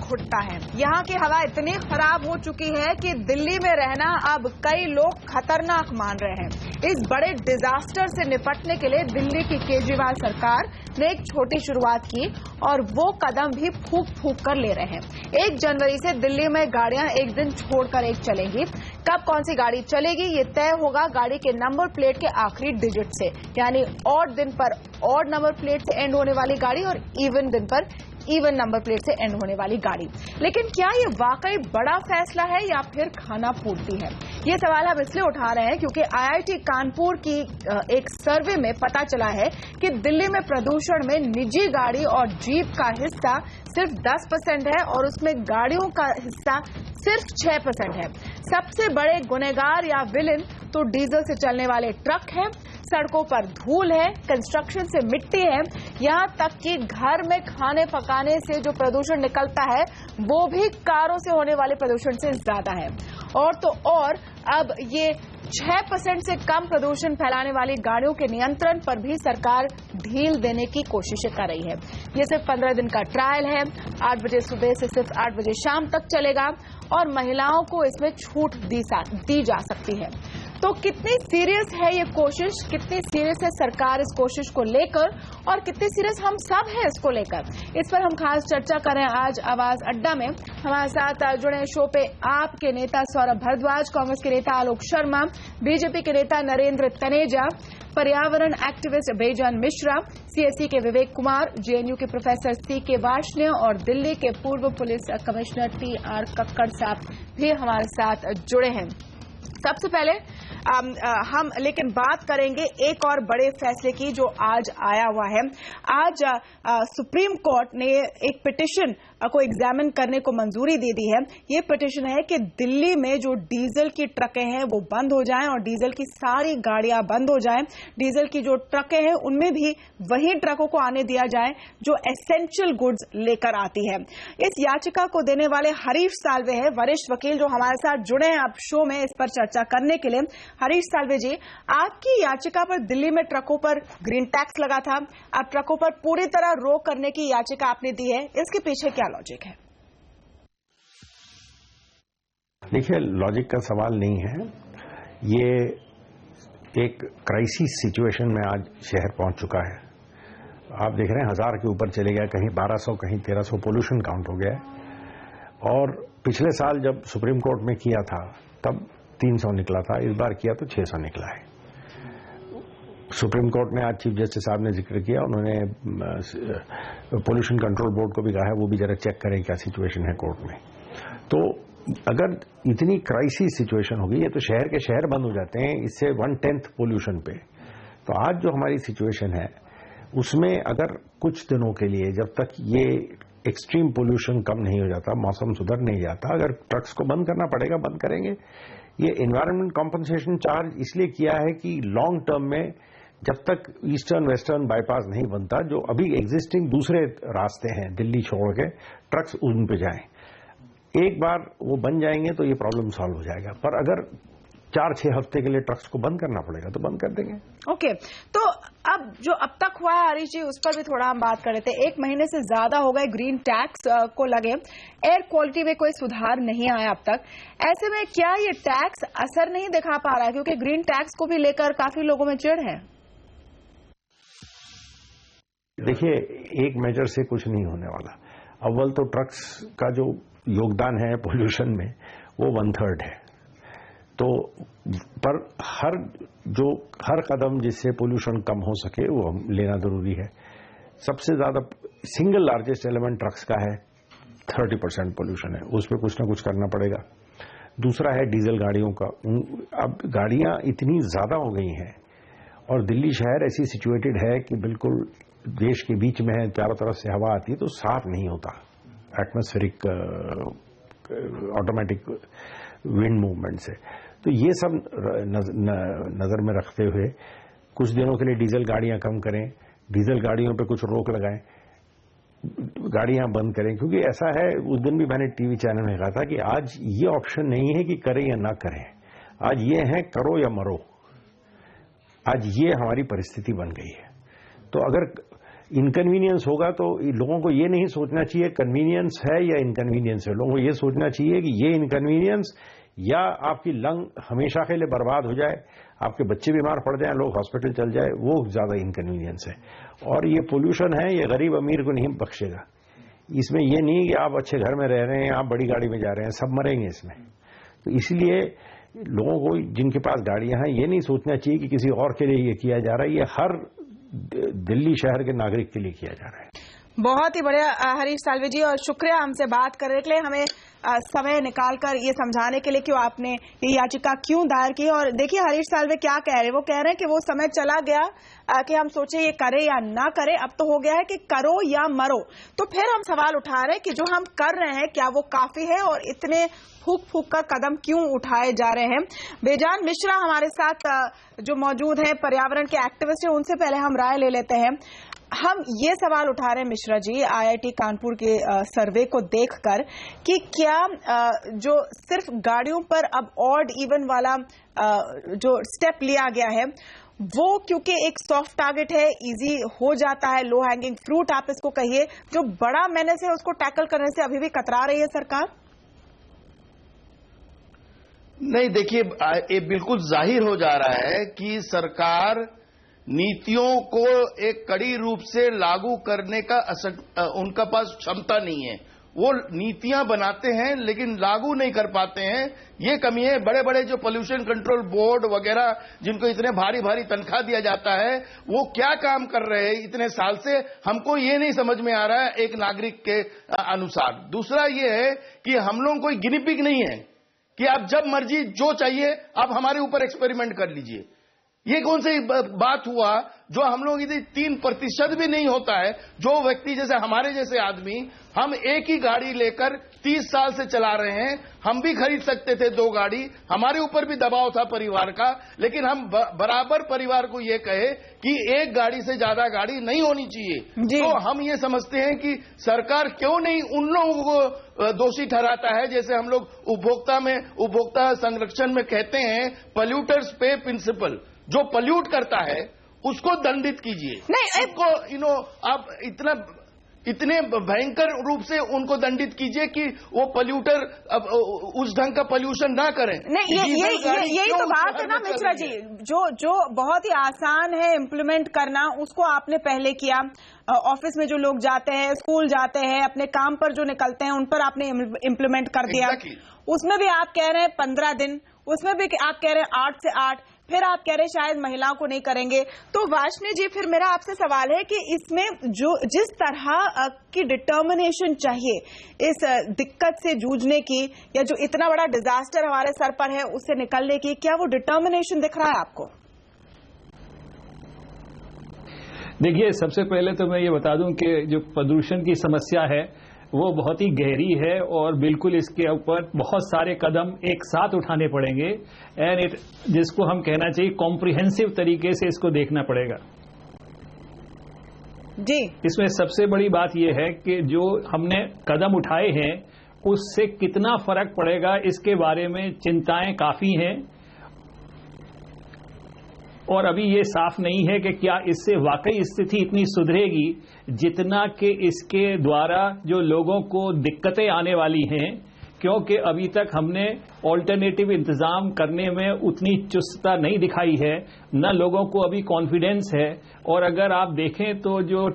घुटता है। यहाँ की हवा इतनी खराब हो चुकी है कि दिल्ली में रहना अब कई लोग खतरनाक मान रहे हैं। इस बड़े डिजास्टर से निपटने के लिए दिल्ली की केजरीवाल सरकार ने एक छोटी शुरुआत की और वो कदम भी फूंक फूंक कर ले रहे हैं। 1 जनवरी से दिल्ली में गाड़ियां एक दिन छोड़कर एक चलेंगी। कब कौन सी गाड़ी चलेगी ये तय होगा गाड़ी के नंबर प्लेट के आखिरी डिजिट से, यानी ऑड दिन पर ऑड नंबर प्लेट से एंड होने वाली गाड़ी और इवन दिन पर इवन नंबर प्लेट से एंड होने वाली गाड़ी। लेकिन क्या ये वाकई बड़ा फैसला है या फिर खाना पूर्ति है? ये सवाल हम इसलिए उठा रहे हैं क्योंकि IIT कानपुर की एक सर्वे में पता चला है कि दिल्ली में प्रदूषण में निजी गाड़ी और जीप का हिस्सा सिर्फ 10% है और उसमें गाड़ियों का हिस्सा सिर्फ 6% है। सबसे बड़े गुनहगार या विलेन तो डीजल से चलने वाले ट्रक हैं, सड़कों पर धूल है, कंस्ट्रक्शन से मिट्टी है, यहां तक कि घर में खाने पकाने से जो प्रदूषण निकलता है वो भी कारों से होने वाले प्रदूषण से ज्यादा है। और तो और अब ये 6% से कम प्रदूषण फैलाने वाली गाड़ियों के नियंत्रण पर भी सरकार ढील देने की कोशिशें कर रही है। ये सिर्फ 15 दिन का ट्रायल है, 8 बजे सुबह से सिर्फ 8 बजे शाम तक चलेगा और महिलाओं को इसमें छूट दी जा सकती है। तो कितनी सीरियस है ये कोशिश, कितनी सीरियस है सरकार इस कोशिश को लेकर और कितनी सीरियस हम सब हैं इसको लेकर, इस पर हम खास चर्चा करें आज आवाज अड्डा में। हमारे साथ जुड़े शो पे आप के नेता सौरभ भारद्वाज, कांग्रेस के नेता आलोक शर्मा, बीजेपी के नेता नरेंद्र तनेजा, पर्यावरण एक्टिविस्ट बेजान मिश्रा, CSE के विवेक कुमार, JNU के प्रोफेसर CK वार्ष्णेय और दिल्ली के पूर्व पुलिस कमिश्नर TR कक्कड़ साहब भी हमारे साथ जुड़े हैं। सबसे पहले हम लेकिन बात करेंगे एक और बड़े फैसले की जो आज आया हुआ है। आज सुप्रीम कोर्ट ने एक पिटिशन को एग्जामिन करने को मंजूरी दे दी है। ये पिटिशन है कि दिल्ली में जो डीजल की ट्रकें हैं वो बंद हो जाएं और डीजल की सारी गाड़ियां बंद हो जाएं। डीजल की जो ट्रकें हैं उनमें भी वही ट्रकों को आने दिया जाए जो एसेंशियल गुड्स लेकर आती है। इस याचिका को देने वाले हरीश साल्वे हैं वरिष्ठ वकील जो हमारे साथ जुड़े हैं अब शो में इस पर चर्चा करने के लिए। हरीश साल्वे जी, आपकी याचिका पर दिल्ली में ट्रकों पर ग्रीन टैक्स लगा था, अब ट्रकों पर पूरी तरह रोक करने की याचिका आपने दी है, इसके पीछे क्या लॉजिक है? देखिए, लॉजिक का सवाल नहीं है। ये एक क्राइसिस सिचुएशन में आज शहर पहुंच चुका है। आप देख रहे हैं 1000 के ऊपर चले गया, कहीं 1200 कहीं 1300 पोल्यूशन काउंट हो गया है। और पिछले साल जब सुप्रीम कोर्ट में किया था तब 300 निकला था, इस बार किया तो 600 निकला है। सुप्रीम कोर्ट ने आज चीफ जस्टिस साहब ने जिक्र किया, उन्होंने पोल्यूशन कंट्रोल बोर्ड को भी कहा है वो भी जरा चेक करें क्या सिचुएशन है कोर्ट में। तो अगर इतनी क्राइसिस सिचुएशन होगी, ये तो शहर के शहर बंद हो जाते हैं इससे 1/10 पोल्यूशन पे। तो आज जो हमारी सिचुएशन है उसमें अगर कुछ दिनों के लिए जब तक ये एक्सट्रीम पोल्यूशन कम नहीं हो जाता, मौसम सुधर नहीं जाता, अगर ट्रक्स को बंद करना पड़ेगा बंद करेंगे। ये एनवायरमेंट कॉम्पनसेशन चार्ज इसलिए किया है कि लॉन्ग टर्म में जब तक ईस्टर्न वेस्टर्न बाईपास नहीं बनता, जो अभी एग्जिस्टिंग दूसरे रास्ते हैं दिल्ली छोड़ के, ट्रक्स उन पे जाएं। एक बार वो बन जाएंगे तो ये प्रॉब्लम सॉल्व हो जाएगा। पर अगर 4-6 हफ्ते के लिए ट्रक्स को बंद करना पड़ेगा तो बंद कर देंगे। ओके, तो अब जो अब तक हुआ है हरीश जी, उस पर भी थोड़ा हम बात कर रहे थे। 1 महीने से ज्यादा हो गए ग्रीन टैक्स को लगे, एयर क्वालिटी में कोई सुधार नहीं आया अब तक। ऐसे में क्या ये टैक्स असर नहीं दिखा पा रहा है, क्योंकि ग्रीन टैक्स को भी लेकर काफी लोगों में चिढ़ है? देखिए, एक मेजर से कुछ नहीं होने वाला। अव्वल तो ट्रक्स का जो योगदान है पोल्यूशन में वो 1/3 है। तो पर हर कदम जिससे पोल्यूशन कम हो सके वो लेना जरूरी है। सबसे ज्यादा सिंगल लार्जेस्ट एलिमेंट ट्रक्स का है, 30% पोल्यूशन है, उस पर कुछ ना कुछ करना पड़ेगा। दूसरा है डीजल गाड़ियों का। अब गाड़ियां इतनी ज्यादा हो गई हैं और दिल्ली शहर ऐसी सिचुएटेड है कि बिल्कुल देश के बीच में है, चारों तरफ से हवा आती है तो साफ नहीं होता एटमॉस्फेरिक ऑटोमेटिक विंड मूवमेंट से। तो ये सब नजर में रखते हुए कुछ दिनों के लिए डीजल गाड़ियां कम करें, डीजल गाड़ियों पे कुछ रोक लगाएं, गाड़ियां बंद करें। क्योंकि ऐसा है, उस दिन भी मैंने टीवी चैनल में कहा था कि आज ये ऑप्शन नहीं है कि करें या ना करें, आज ये है करो या मरो। आज ये हमारी परिस्थिति बन गई है। तो अगर इनकन्वीनियंस होगा तो लोगों को ये नहीं सोचना चाहिए कन्वीनियंस है या इनकन्वीनियंस है। लोगों को ये सोचना चाहिए कि ये इनकन्वीनियंस या आपकी लंग हमेशा के लिए बर्बाद हो जाए, आपके बच्चे बीमार पड़ जाएं, लोग हॉस्पिटल चल जाए, वो ज्यादा इनकन्वीनियंस है। और ये पोल्यूशन है, ये गरीब अमीर को नहीं बख्शेगा। इसमें ये नहीं कि आप अच्छे घर में रह रहे हैं, आप बड़ी गाड़ी में जा रहे हैं, सब मरेंगे इसमें। तो इसलिए लोगों को जिनके पास गाड़ियां हैं ये नहीं सोचना चाहिए कि किसी और के लिए ये किया जा रहा है, ये हर दिल्ली शहर के नागरिक के लिए किया जा रहा है। बहुत ही बढ़िया हरीश साल्वे जी, और शुक्रिया हमसे बात करने के लिए, हमें समय निकालकर ये समझाने के लिए कि आपने ये याचिका क्यों दायर की। और देखिए हरीश साल्वे क्या कह रहे हैं, वो कह रहे हैं कि वो समय चला गया कि हम सोचे ये करे या ना करे, अब तो हो गया है कि करो या मरो। तो फिर हम सवाल उठा रहे हैं कि जो हम कर रहे हैं क्या वो काफी है, और इतने फूक फूक कर कदम क्यों उठाए जा रहे हैं। बेजान मिश्रा हमारे साथ जो मौजूद हैं, पर्यावरण के एक्टिविस्ट हैं, उनसे पहले हम राय ले लेते हैं। हम ये सवाल उठा रहे हैं मिश्रा जी आईआईटी कानपुर के सर्वे को देखकर कि क्या जो सिर्फ गाड़ियों पर अब ऑड इवन वाला जो स्टेप लिया गया है वो क्योंकि एक सॉफ्ट टारगेट है, इजी हो जाता है, लो हैंगिंग फ्रूट आप इसको कहिए, जो बड़ा मेनेस है उसको टैकल करने से अभी भी कतरा रही है सरकार? नहीं, देखिए ये बिल्कुल जाहिर हो जा रहा है कि सरकार नीतियों को एक कड़ी रूप से लागू करने का उनका पास क्षमता नहीं है। वो नीतियां बनाते हैं लेकिन लागू नहीं कर पाते हैं, ये कमी है। बड़े बड़े जो पोल्यूशन कंट्रोल बोर्ड वगैरह जिनको इतने भारी भारी तनख्वाह दिया जाता है, वो क्या काम कर रहे हैं इतने साल से, हमको ये नहीं समझ में आ रहा है एक नागरिक के अनुसार। दूसरा ये है कि हम लोगों कोई गिनी पिग नहीं है कि आप जब मर्जी जो चाहिए आप हमारे ऊपर एक्सपेरिमेंट कर लीजिए। ये कौन सी बात हुआ जो हम लोग यदि 3% भी नहीं होता है, जो व्यक्ति जैसे हमारे जैसे आदमी, हम एक ही गाड़ी लेकर 30 साल से चला रहे हैं, हम भी खरीद सकते थे 2 गाड़ी, हमारे ऊपर भी दबाव था परिवार का, लेकिन हम बराबर परिवार को ये कहे कि एक गाड़ी से ज्यादा गाड़ी नहीं होनी चाहिए। तो हम ये समझते हैं कि सरकार क्यों नहीं उन लोगों को दोषी ठहराता है, जैसे हम लोग उपभोक्ता संरक्षण में कहते हैं पॉल्यूटर्स पे प्रिंसिपल, जो पॉल्यूट करता है उसको दंडित कीजिए। नहीं, उसको आप इतने भयंकर रूप से उनको दंडित कीजिए कि वो पॉल्यूटर अब उस ढंग का पॉल्यूशन ना करें। नहीं, यही तो बात है ना मिश्रा जी, जो बहुत ही आसान है इम्प्लीमेंट करना, उसको आपने पहले किया। ऑफिस में जो लोग जाते हैं, स्कूल जाते हैं, अपने काम पर जो निकलते हैं, उन पर आपने इम्प्लीमेंट कर दिया। उसमें भी आप कह रहे हैं 15 दिन, उसमें भी आप कह रहे हैं 8 से 8, फिर आप कह रहे हैं शायद महिलाओं को नहीं करेंगे। तो वाशनी जी, फिर मेरा आपसे सवाल है कि इसमें जो जिस तरह की डिटर्मिनेशन चाहिए इस दिक्कत से जूझने की, या जो इतना बड़ा डिजास्टर हमारे सर पर है उससे निकलने की, क्या वो डिटर्मिनेशन दिख रहा है आपको? देखिए, सबसे पहले तो मैं ये बता दूं कि जो प्रदूषण की समस्या है वो बहुत ही गहरी है और बिल्कुल इसके ऊपर बहुत सारे कदम एक साथ उठाने पड़ेंगे, एंड जिसको हम कहना चाहिए कॉम्प्रिहेंसिव तरीके से इसको देखना पड़ेगा जी। इसमें सबसे बड़ी बात यह है कि जो हमने कदम उठाए हैं उससे कितना फर्क पड़ेगा, इसके बारे में चिंताएं काफी हैं, और अभी ये साफ नहीं है कि क्या इससे वाकई स्थिति इतनी सुधरेगी जितना कि इसके द्वारा जो लोगों को दिक्कतें आने वाली हैं, क्योंकि अभी तक हमने ऑल्टरनेटिव इंतजाम करने में उतनी चुस्तता नहीं दिखाई है, न लोगों को अभी कॉन्फिडेंस है। और अगर आप देखें तो जो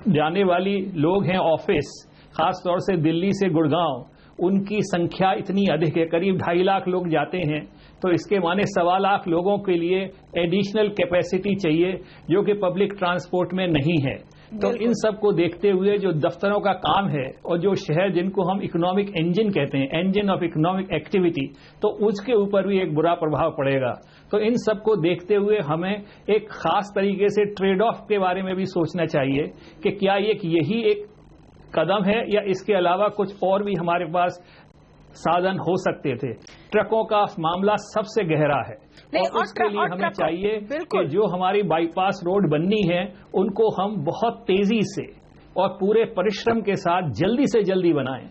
जाने वाली लोग हैं ऑफिस, खासतौर से दिल्ली से गुड़गांव, उनकी संख्या इतनी अधिक है, करीब 2.5 लाख लोग जाते हैं, तो इसके माने 1.25 लाख लोगों के लिए एडिशनल कैपेसिटी चाहिए जो कि पब्लिक ट्रांसपोर्ट में नहीं है। तो इन सब को देखते हुए जो दफ्तरों का काम है और जो शहर जिनको हम इकोनॉमिक इंजन कहते हैं, इंजन ऑफ इकोनॉमिक एक्टिविटी, तो उसके ऊपर भी एक बुरा प्रभाव पड़ेगा। तो इन सब को देखते हुए हमें एक खास तरीके से ट्रेड ऑफ के बारे में भी सोचना चाहिए कि क्या यही एक कदम है या इसके अलावा कुछ और भी हमारे पास साधन हो सकते थे। ट्रकों का मामला सबसे गहरा है और उसके लिए हमें चाहिए कि जो हमारी बाईपास रोड बननी है उनको हम बहुत तेजी से और पूरे परिश्रम के साथ जल्दी से जल्दी बनाएं।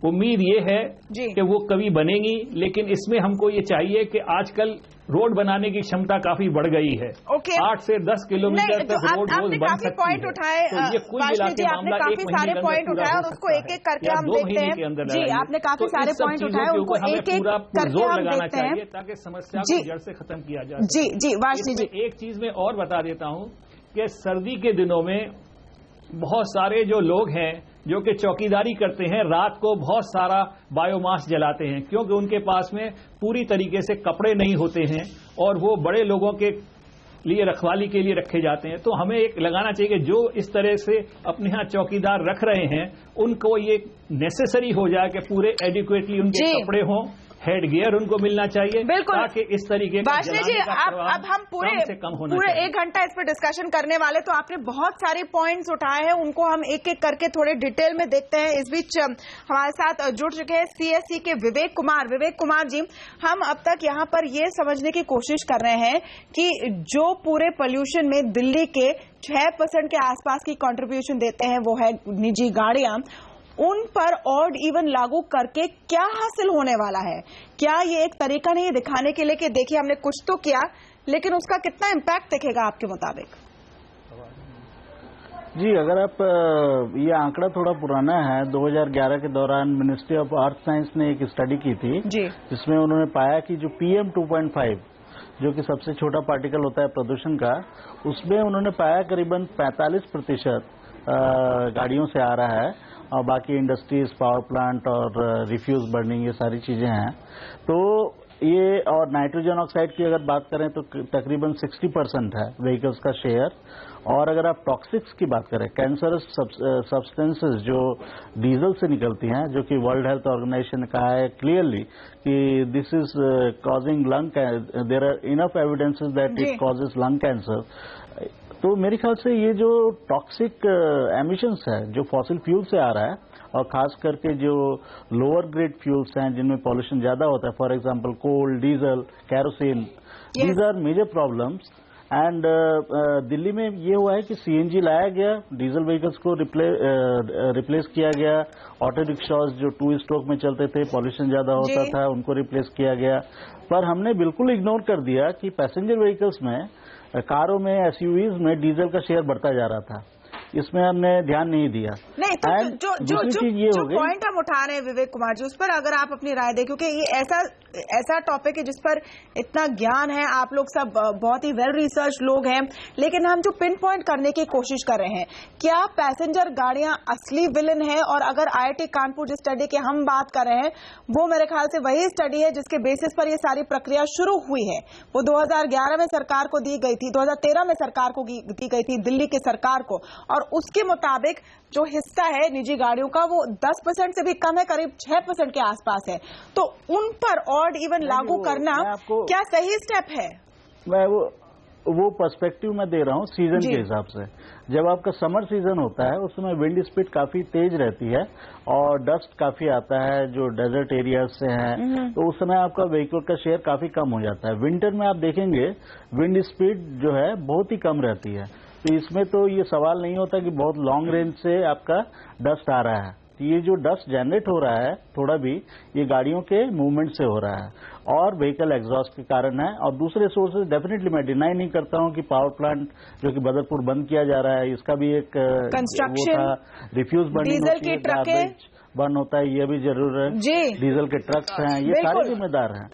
उम्मीद ये है जी। कि वो कभी बनेंगी, लेकिन इसमें हमको ये चाहिए कि आजकल रोड बनाने की क्षमता काफी बढ़ गई है। 8 से 10 किलोमीटर तक रोड रोज बन सकती पॉइंट है। उठाए, तो ये कुल मिला के मामला एक महीने के पॉइंट अंदर उठाए और उसको एक एक करके हम देखते हैं। जी, आपने काफी सारे पॉइंट उठाए, उनको एक एक करके हम देखते हैं ताकि समस्या को जड़ से खत्म किया जाए। जी जी, वाशनी जी, एक चीज मैं और बता देता हूं कि सर्दी के दिनों में बहुत सारे जो लोग हैं जो कि चौकीदारी करते हैं, रात को बहुत सारा बायोमास जलाते हैं, क्योंकि उनके पास में पूरी तरीके से कपड़े नहीं होते हैं और वो बड़े लोगों के लिए रखवाली के लिए रखे जाते हैं। तो हमें एक लगाना चाहिए कि जो इस तरह से अपने यहाँ चौकीदार रख रहे हैं उनको ये नेसेसरी हो जाए कि पूरे एडिक्वेटली उनके कपड़े हों, हेड गियर उनको मिलना चाहिए, बिल्कुल, ताकि इस तरीके का वाशनी जी, अब हम पूरे 1 घंटा इस पर डिस्कशन करने वाले। तो आपने बहुत सारे पॉइंट्स उठाए हैं, उनको हम एक एक करके थोड़े डिटेल में देखते हैं। इस बीच हमारे साथ जुड़ चुके हैं सीएससी के विवेक कुमार जी। हम अब तक यहाँ पर ये समझने की कोशिश कर रहे हैं कि जो पूरे पोल्यूशन में दिल्ली के 6% के आसपास की कंट्रीब्यूशन देते हैं वो है निजी गाड़ियां, उन पर ऑड इवन लागू करके क्या हासिल होने वाला है? क्या ये एक तरीका नहीं दिखाने के लिए कि देखिए हमने कुछ तो किया, लेकिन उसका कितना इम्पैक्ट दिखेगा आपके मुताबिक? जी, अगर आप ये आंकड़ा थोड़ा पुराना है, 2011 के दौरान मिनिस्ट्री ऑफ अर्थ साइंस ने एक स्टडी की थी जिसमें उन्होंने पाया कि जो PM 2.5 जो कि सबसे छोटा पार्टिकल होता है प्रदूषण का, उसमें उन्होंने पाया करीबन 45% गाड़ियों से आ रहा है और बाकी इंडस्ट्रीज, पावर प्लांट और रिफ्यूज बर्निंग, ये सारी चीजें हैं। तो ये, और नाइट्रोजन ऑक्साइड की अगर बात करें तो तकरीबन 60% है व्हीकल्स का शेयर। और अगर आप टॉक्सिक्स की बात करें, कैंसरस सब्सटेंसेस जो डीजल से निकलती हैं, जो कि वर्ल्ड हेल्थ ऑर्गेनाइजेशन ने कहा है क्लियरली कि this is causing lung, there are enough evidences that it causes lung cancer. तो मेरे ख्याल से ये जो टॉक्सिक एमिशंस है जो फॉसिल फ्यूल से आ रहा है, और खास करके जो लोअर ग्रेड फ्यूल्स हैं जिनमें पॉल्यूशन ज्यादा होता है, for example coal, diesel, kerosene, these are major problems. And Delhi में ये हुआ है कि CNG लाया गया, डीजल व्हीकल्स को रिप्लेस किया गया, ऑटो रिक्शाज जो 2 स्ट्रोक में चलते थे, पॉल्यूशन ज्यादा होता था, उनको रिप्लेस किया गया। पर हमने बिल्कुल इग्नोर कर दिया कि पैसेंजर व्हीकल्स में, कारों में, SUVs में डीजल का शेयर बढ़ता जा रहा था, इसमें हमने ध्यान नहीं दिया। नहीं, तो जो पॉइंट हम उठा रहे हैं विवेक कुमार जी, उस पर अगर आप अपनी राय दें, क्योंकि ये ऐसा टॉपिक है जिस पर इतना ज्ञान है, आप लोग सब बहुत ही वेल रिसर्च लोग हैं, लेकिन हम जो पिन पॉइंट करने की कोशिश कर रहे हैं, क्या पैसेंजर गाड़ियां असली विलन है? और अगर IIT कानपुर जिस स्टडी की हम बात कर रहे हैं, वो मेरे ख्याल से वही स्टडी है जिसके बेसिस पर ये सारी प्रक्रिया शुरू हुई है। वो 2011 में सरकार को दी गई थी, 2013 में सरकार को दी गई थी, दिल्ली की सरकार को, और उसके मुताबिक जो हिस्सा है निजी गाड़ियों का वो 10% से भी कम है, करीब 6% के आसपास है। तो उन पर ऑड इवन लागू करना क्या सही स्टेप है? मैं वो पर्सपेक्टिव मैं दे रहा हूँ सीजन के हिसाब से। जब आपका समर सीजन होता है उस समय विंड स्पीड काफी तेज रहती है और डस्ट काफी आता है जो डेजर्ट एरियाज से है, तो उस समय आपका व्हीकल का शेयर काफी कम हो जाता है। विंटर में आप देखेंगे विंड स्पीड जो है बहुत ही कम रहती है, तो इसमें तो ये सवाल नहीं होता कि बहुत लॉन्ग रेंज से आपका डस्ट आ रहा है। तो ये जो डस्ट जनरेट हो रहा है थोड़ा भी, ये गाड़ियों के मूवमेंट से हो रहा है और व्हीकल एग्जॉस्ट के कारण है। और दूसरे सोर्सेज डेफिनेटली मैं डिनाई नहीं करता हूं कि पावर प्लांट जो कि बदरपुर बंद किया जा रहा है, इसका भी एक कंस्ट्रक्शन, रिफ्यूज बर्निंग, डीजल की ट्रकें बर्न होता है, ये भी जरूर है, डीजल के ट्रक्स हैं, ये सारे जिम्मेदार हैं।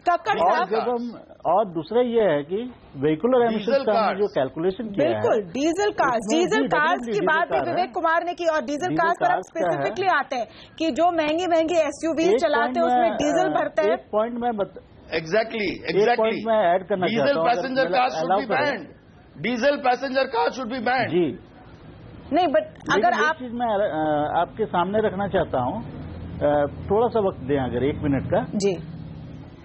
और जब हम, और दूसरा ये है कि व्हीकुलर एमिशंस का जो कैलकुलेशन किया है, बिल्कुल डीजल कार्स की बात भी विवेक कुमार ने की, और डीजल कार्स पर हम स्पेसिफिकली आते हैं कि जो महंगी SUV चलाते हैं उसमें डीजल भरते हैं। एक पॉइंट में एग्जैक्टली मैं ऐड करना चाहता हूँ, diesel passenger cars should be banned, diesel passenger cars should be banned. जी नहीं, बट अगर आप, चीज मैं आपके सामने रखना चाहता हूँ, थोड़ा सा वक्त दें अगर 1 मिनट का जी।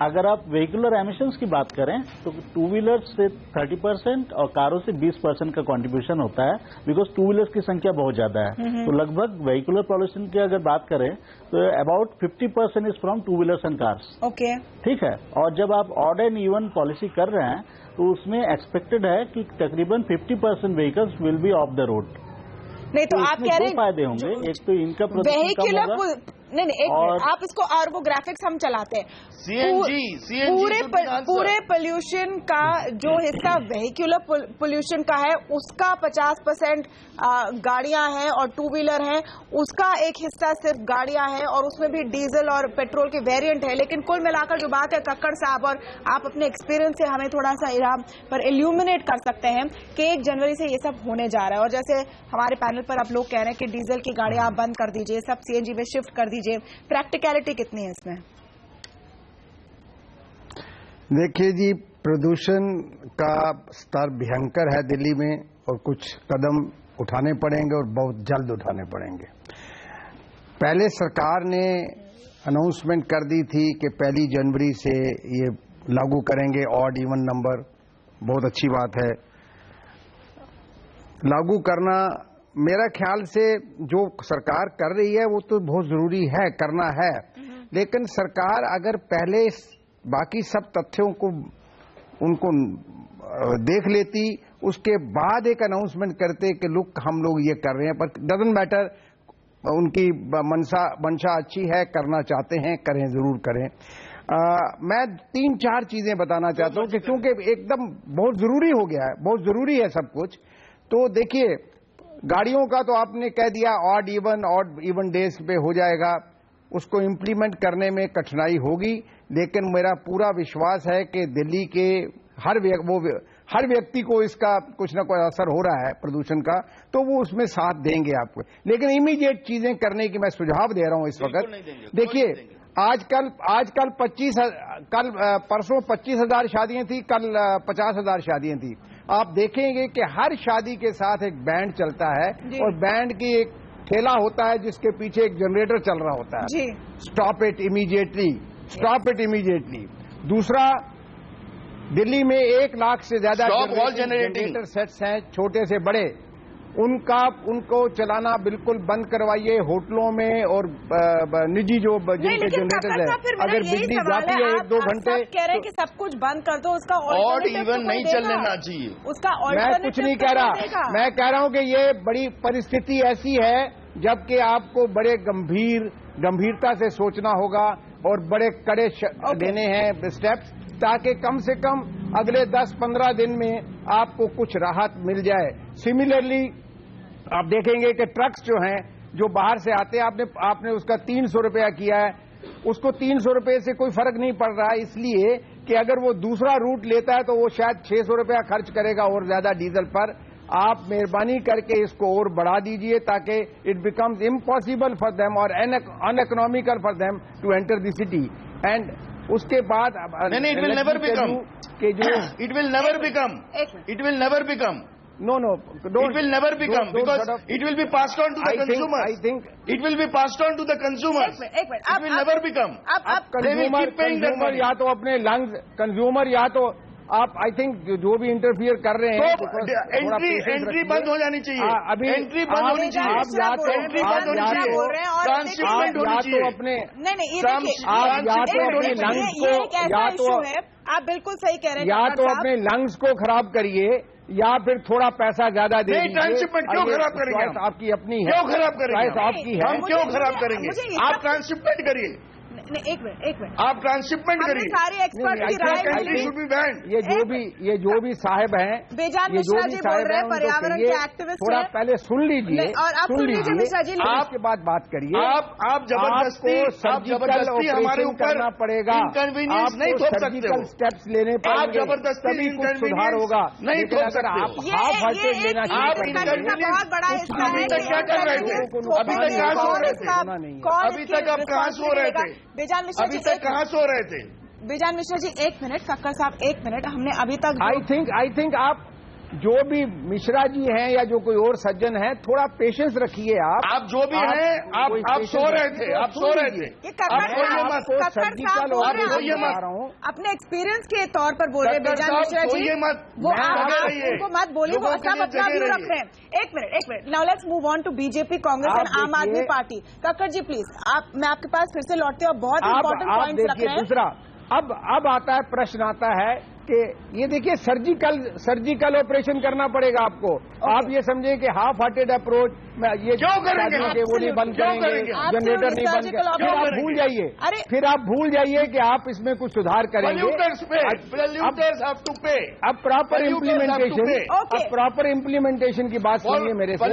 अगर आप व्हीकुलर एमिशंस की बात करें तो 2 व्हीलर्स से 30% और कारों से 20% का कंट्रीब्यूशन होता है, बिकॉज 2 व्हीलर्स की संख्या बहुत ज्यादा है। तो लगभग व्हीकुलर पॉल्यूशन की अगर बात करें तो about 50% is from 2 wheelers and cars. Okay, ठीक है। और जब आप ऑड एंड इवन पॉलिसी कर रहे हैं तो उसमें एक्सपेक्टेड है कि तकरीबन 50% vehicles will be of the road. नहीं तो आप कह रहे हैं फायदे होंगे, एक तो इनका प्रदूषण कम होगा। नहीं, आप इसको और वो ग्राफिक्स हम चलाते हैं। सीएनजी पूरे पोल्यूशन का जो हिस्सा वेहिकुलर पोल्यूशन का है उसका 50% गाड़ियां हैं और टू व्हीलर हैं, उसका एक हिस्सा सिर्फ गाड़ियां हैं और उसमें भी डीजल और पेट्रोल के वेरिएंट है। लेकिन कुल मिलाकर जो बात है कक्कड़ साहब, और आप अपने एक्सपीरियंस से हमें थोड़ा सा यहाँ पर इल्यूमिनेट कर सकते हैं कि 1 जनवरी से ये सब होने जा रहा है, और जैसे हमारे पैनल पर आप लोग कह रहे हैं कि डीजल की गाड़ियां आप बंद कर दीजिए, सब सीएनजी में शिफ्ट कर दीजिए, प्रैक्टिकलिटी कितनी है इसमें? देखिए जी, प्रदूषण का स्तर भयंकर है दिल्ली में और कुछ कदम उठाने पड़ेंगे और बहुत जल्द उठाने पड़ेंगे। पहले सरकार ने अनाउंसमेंट कर दी थी कि 1 जनवरी से ये लागू करेंगे ऑड इवन नंबर, बहुत अच्छी बात है। लागू करना मेरा ख्याल से जो सरकार कर रही है वो तो बहुत जरूरी है, करना है, लेकिन सरकार अगर पहले बाकी सब तथ्यों को उनको देख लेती, उसके बाद एक अनाउंसमेंट करते कि लुक हम लोग ये कर रहे हैं, पर डजंट मैटर, उनकी मंशा अच्छी है, करना चाहते हैं, करें, जरूर करें। मैं 3-4 चीजें बताना चाहता हूं कि क्योंकि एकदम बहुत जरूरी हो गया है, बहुत जरूरी है सब कुछ। तो देखिए, गाड़ियों का तो आपने कह दिया ऑड इवन डेज पे हो जाएगा, उसको इम्प्लीमेंट करने में कठिनाई होगी, लेकिन मेरा पूरा विश्वास है कि दिल्ली के हर व्यक्ति को इसका कुछ ना कुछ असर हो रहा है प्रदूषण का, तो वो उसमें साथ देंगे आपको। लेकिन इमीडिएट चीजें करने की मैं सुझाव दे रहा हूं इस वक्त। देखिए, आजकल परसों 25,000 शादियां थी, कल 50,000 शादियां थी। आप देखेंगे कि हर शादी के साथ एक बैंड चलता है और बैंड की एक ठेला होता है जिसके पीछे एक जनरेटर चल रहा होता है, stop it immediately, stop it immediately. दूसरा, दिल्ली में 1 लाख से ज्यादा जनरेटर सेट्स हैं, छोटे से बड़े, उनको चलाना बिल्कुल बंद करवाइए होटलों में और निजी जो जिनके जनरेटर है। अगर बिजली जाती है 1-2 घंटे, कह रहे हैं कि सब कुछ बंद कर दो, उसका ऑड इवन नहीं चलना चाहिए, उसका मैं कुछ नहीं कह रहा, मैं कह रहा हूं कि ये बड़ी परिस्थिति ऐसी है जबकि आपको बड़े गंभीरता से सोचना होगा और बड़े कड़े लेने हैं स्टेप्स, ताकि कम से कम अगले 10-15 दिन में आपको कुछ राहत मिल जाए। सिमिलरली आप देखेंगे कि ट्रक्स जो हैं जो बाहर से आते हैं, आपने उसका 300 रुपया किया है, उसको 300 रुपये से कोई फर्क नहीं पड़ रहा है, इसलिए कि अगर वो दूसरा रूट लेता है तो वो शायद 600 रुपया खर्च करेगा और ज्यादा डीजल पर। आप मेहरबानी करके इसको और बढ़ा दीजिए ताकि it becomes impossible for them और uneconomical for them to enter the city. And उसके बाद इट विल नेवर बिकम कि जो it will never become No, it will never become because it will be passed on to the consumers. I think it will be passed on to the consumers. एक minute, it will never become. They will keep paying that money. या तो अपने lungs consumer, या तो आप I think जो भी interfere कर रहे हैं, एंट्री बंद हो जानी चाहिए, अभी एंट्री बंद होनी चाहिए, आप या तो ट्रांसशिपमेंट होनी चाहिए, अपने आप या तो अपने लंग्स को, या तो आप बिल्कुल सही कह रहे हैं, या तो अपने लंग्स को खराब करिए या फिर थोड़ा पैसा ज्यादा दे दीजिए। ट्रांसशिपमेंट क्यों खराब करेंगे? आपकी अपनी है, क्यों खराब करेंगे? आपकी है, हम क्यों खराब करेंगे? आप ट्रांसशिपमेंट करिए, एक मिनट आप ट्रांसशिपमेंट करिए। सारे एक्सपर्ट की राय ये जो भी साहब हैं, बेजान मिश्रा जी बोल रहे हैं, पर्यावरण के एक्टिविस्ट थोड़ा पहले सुन लीजिए और आप सुन लीजिए मिश्रा जी, आपके बाद बात करिए। आप जबरदस्ती हमारे ऊपर करना पड़ेगा, इनकन्वीनियंस नहीं थोप सकते, स्टेप्स लेने पड़ेंगे, आप जबरदस्ती सुधार होगा, नहीं थोप सकते। आप हाफ हार्टेड लेना बहुत बड़ा हिस्सा है। अभी तक क्या कर रहे थे? अभी तक कहाँ सो रहे थे? अभी तक आप कहाँ सो रहे थे? बेजान मिश्रा जी कहाँ सो रहे थे? बेजान मिश्रा जी 1 मिनट, कक्कड़ साहब 1 मिनट, हमने अभी तक आई थिंक आप जो भी मिश्रा जी हैं या जो कोई और सज्जन है, थोड़ा पेशेंस रखिए। आप जो भी हैं, आप सो रहे थे, आप सो रहे थे। अपने एक्सपीरियंस के तौर पर बोल रहे बेजान मिश्रा जी, वो उनको मत बोलिए, वो सब अपना व्यू रख रहे हैं। 1 minute, now let's move on to BJP, Congress and Aam Aadmi party. Kakkar ji please, मैं आपके पास फिर से लौटती हूँ, बहुत इंपॉर्टेंट पॉइंट्स रख रहे हैं। दूसरा, अब आता है प्रश्न आता है कि ये देखिए सर्जिकल ऑपरेशन करना पड़ेगा आपको। आप ये समझे कि हाफ हार्टेड अप्रोच ये क्यों करेंगे? वो नहीं बंद करेंगे, जनरेटर नहीं बंद करेंगे, फिर आप भूल जाइए कि आप इसमें कुछ सुधार करेंगे। अब प्रॉपर इम्प्लीमेंटेशन की बात सुनिए मेरे से।